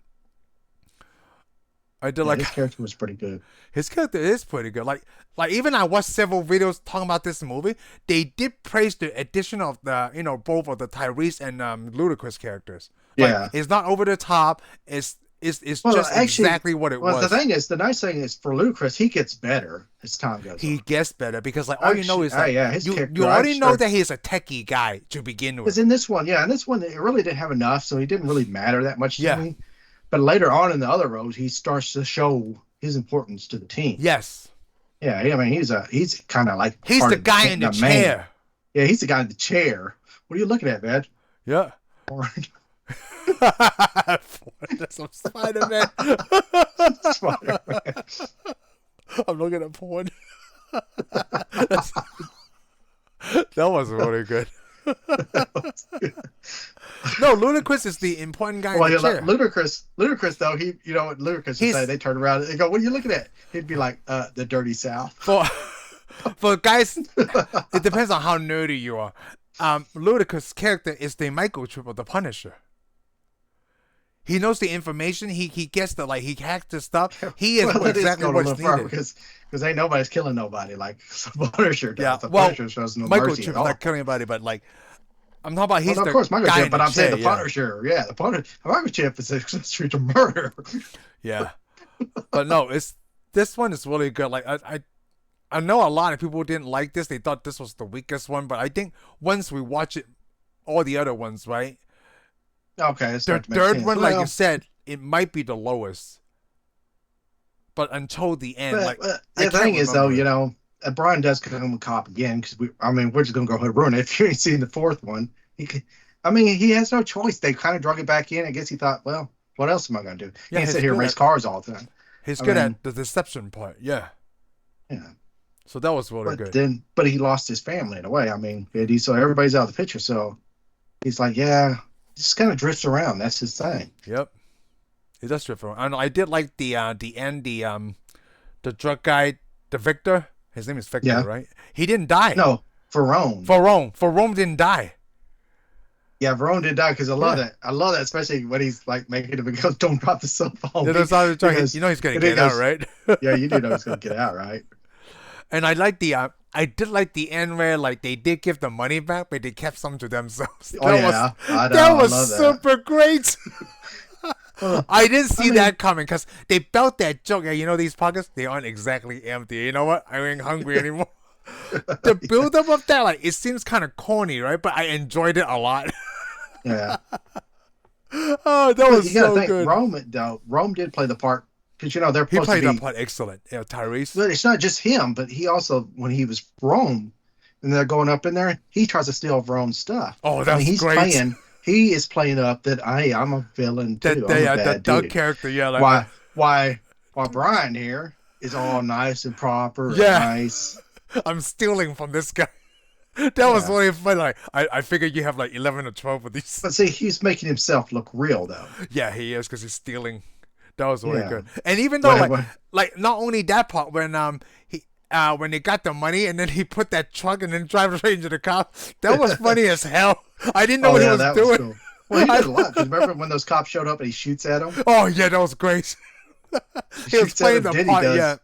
I did
Yeah,
like
his character was pretty good.
his character is pretty good. Like even I watched several videos talking about this movie. They did praise the addition of the both of the Tyrese and Ludacris characters. Like,
Yeah.
it's not over the top. It's
Well,
just
actually,
exactly what it
Well,
was.
the nice thing is for Ludacris, he gets better as time goes
He
on.
gets better because like all you know is
Actually,
that
yeah, his
you
character
already know
actually-
that he's a techie guy to begin
Because
with.
in this one, it really didn't have enough, so he didn't really matter that much to
Yeah.
me. But later on in the other roles, he starts to show his importance to the team.
Yes,
Yeah, I mean, he's kind of like
he's
part
the
of
guy in the
man.
chair.
Yeah, he's the guy in the chair. What are you looking at, man?
Yeah. That's some Spider-Man.
Spider-Man.
I'm looking at porn. That was really good. No, Ludacris is the important guy
Well,
in the chair.
Ludacris though, you know what Ludacris would
He's-
say? They turn around and they go, "What are you looking at?" He'd be like, "The dirty South."
For guys, it depends on how nerdy you are. Ludacris' character is the microchip of the Punisher. He knows the information. He gets he hacks the stuff. He is
Well, that is
exactly
going a
what's
little far
needed.
because ain't nobody's killing nobody like the Punisher does.
Yeah,
The
well,
Punisher shows no mercy
Microchip
at
is
all.
not killing anybody, but like I'm talking about he's
Well,
the
of course,
guy
microchip,
in
but
the
I'm saying
chair,
the
yeah.
Punisher. Yeah, the microchip is a street to murder.
Yeah, but no, this one is really good. Like I know a lot of people didn't like this. They thought this was the weakest one, but I think once we watch it, all the other ones, right?
Okay,
The
starting to make
third
sense.
one, like
Well,
you said, it might be the lowest. But until the end,
but,
like I
the
can't
thing is, though,
remember.
Brian does become a cop again because we're just gonna go ahead and ruin it. If you ain't seen the fourth one, he has no choice. They kind of drug it back in. I guess he thought, well, what else am I gonna do?
Yeah,
Can't
he's
sit here and
good
race
at-
cars all the time.
He's
I
good
mean-
at the deception part. Yeah.
Yeah.
So that was really good.
But he lost his family in a way. I mean, so everybody's out of the picture. So he's like, yeah, just kind of drifts around. That's his thing.
Yep. It does strip from. And I did like the end, the drug guy, the Victor. His name is Victor,
Yeah.
right? He didn't die.
No, Verone.
Rome didn't die.
Yeah, Verone did die because I love
Yeah.
that. I love that, especially when he's like making him go, "Don't drop the cell phone."
Yeah, that's how he's talking.
Because-
You know he's gonna
and he
get out,
goes-
right?
Yeah, you do know he's gonna get out, right?
And I like the I did like the end where like they did give the money back, but they kept some to themselves.
Oh yeah, I know,
That
I
was
love that.
super great.
Well,
I didn't see
I mean,
that coming because they built that joke. Yeah, you know these pockets, they aren't exactly empty. You know what? I ain't hungry anymore. The build up of that, like, it seems kind of corny, right? But I enjoyed it a lot.
yeah.
Oh, that
But
was
you got to
so
think
good.
Rome did play the part because they're
He
supposed to
played that
be.
part excellent. Tyrese.
But it's not just him, but he also when he was Rome, and they're going up in there, he tries to steal Rome's stuff.
Oh,
I mean,
that's great.
he is playing up that I'm a villain
That
too. I'm
they,
a
the
bad
Doug
dude.
character, yeah,
Why why why Brian here is all nice and proper and
yeah,
nice.
I'm stealing from this guy. That was
Yeah.
really funny. Like, I figured you have like 11 or 12 of these.
But see, he's making himself look real though.
Yeah, he is because he's stealing. That was really
Yeah.
good. And even though
What, what,
like not only that part when they got the money and then he put that truck and then drives right into the cop, that was funny as hell. I didn't know
oh
what he
yeah,
was
that was
doing.
cool. Well, he did a lot. Because remember when those cops showed up and he shoots at them?
Oh yeah, that was great.
He
He was
shoots at
playing
him,
the
then he
part.
does.
Yeah,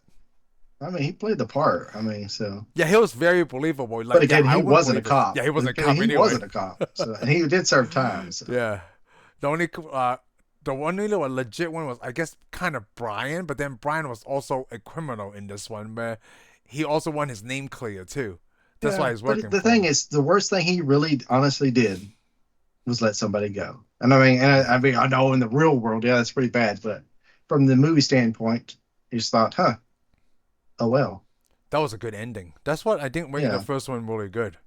I mean, he played the part. I mean, so.
yeah, he was very believable.
But
Like, yeah,
again,
I
he
wouldn't
wasn't a
believe it.
cop.
Yeah, he wasn't a
Again,
cop
he
anyway.
wasn't a cop. So, and he did serve time. So.
Yeah, the only the one little legit one was, I guess, kind of Brian, but then Brian was also a criminal in this one, where he also want his name clear too. That's why
Yeah,
he's
but
working
the
for
thing
him.
is, the worst thing he really honestly did was let somebody go. And I mean, I mean, I know in the real world, yeah, that's pretty bad. But from the movie standpoint, you just thought, huh, oh well.
That was a good ending. That's what I think made the
Yeah,
first one really good.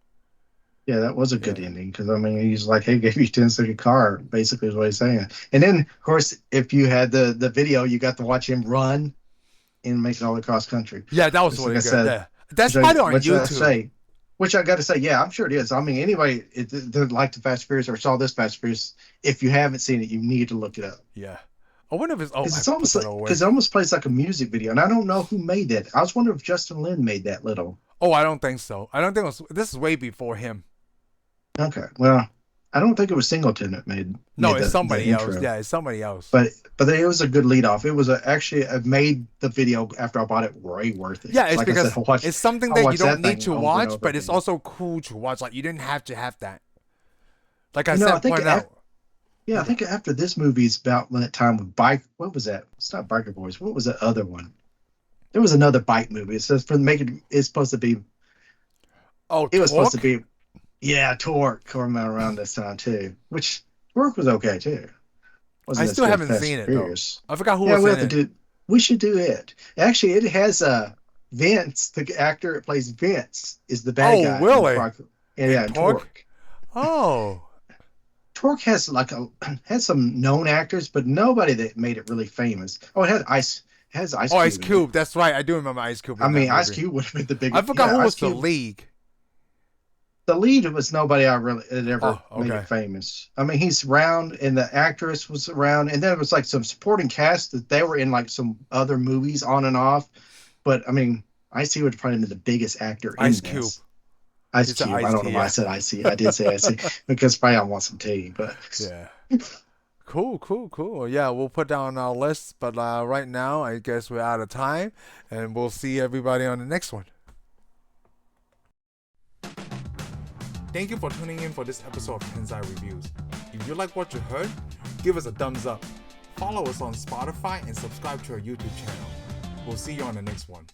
yeah, that was a good
Yeah.
ending because I mean, he's like, hey, gave you 10-second car, basically is what he's saying. And then, of course, if you had the video, you got to watch him run and make it all across country.
Yeah, that was
Just like
really
I
good.
said,
Yeah. That's probably on
which I
YouTube.
say, which I got to say, yeah, I'm sure it is. I mean, anybody that liked the Fast and Furious or saw this Fast and Furious, if you haven't seen it, you need to look it up
Yeah. I wonder if it's. Oh,
because
I
it's
put
almost
that
like
away.
because it almost plays like a music video, and I don't know who made that. I was wondering if Justin Lin made that little.
Oh, I don't think so. I don't think it was. This is way before him.
Okay, well, I don't think it was Singleton that
No,
made
it's
the
somebody else.
intro,
Yeah, it's somebody else.
but it was a good lead off. It was actually I made the video after I bought it way worth it.
Yeah, it's
Like I said,
because it's something
I
that you
watched
don't
that
need
thing
to
over and
watch,
over
but it's
again.
also cool to watch. Like, you didn't have to have that. Like I
I
said,
think
point out.
yeah, I think after this movie is about when that time with bike. What was that? It's not Biker Boys. What was that other one? There was another bike movie. It says for make it. It's supposed to be.
Oh,
It was supposed to
Torque.
be. Yeah, Torque came out around this time too. Which Torque was okay too.
I
Wasn't as
still
good as
haven't
Fast
seen
and
it though.
Furious.
I forgot who
Yeah,
was
we
in
have to
it.
do. We should do it. Actually, it has Vince, the actor that plays Vince, is the bad
Oh,
guy in
really?
Rock. Yeah,
In
yeah, in
Torque?
Torque.
Oh,
Torque has had some known actors, but nobody that made it really famous. Oh, it has Ice
oh, Ice
Cube in it.
Cube. That's right. I do remember Ice Cube
I
in that
mean, Ice
movie.
Cube would have been the
I
biggest.
forgot
Yeah,
who
Ice
was the
Cube.
league.
The lead was nobody I really that ever
Oh,
made
okay.
it famous. I mean, he's around, and the actress was around, and then it was like some supporting cast that they were in like some other movies on and off. But I mean, Ice Cube would probably been the biggest actor in
Ice Cube.
this. Ice
It's an
Cube. I
Ice
don't know
T.
why I
Yeah.
said Icy. I did say Icy because probably I want some tea. But
Yeah. Cool. Yeah, we'll put down our list, but right now, I guess we're out of time, and we'll see everybody on the next one. Thank you for tuning in for this episode of Tensai Reviews. If you like what you heard, give us a thumbs up. Follow us on Spotify and subscribe to our YouTube channel. We'll see you on the next one.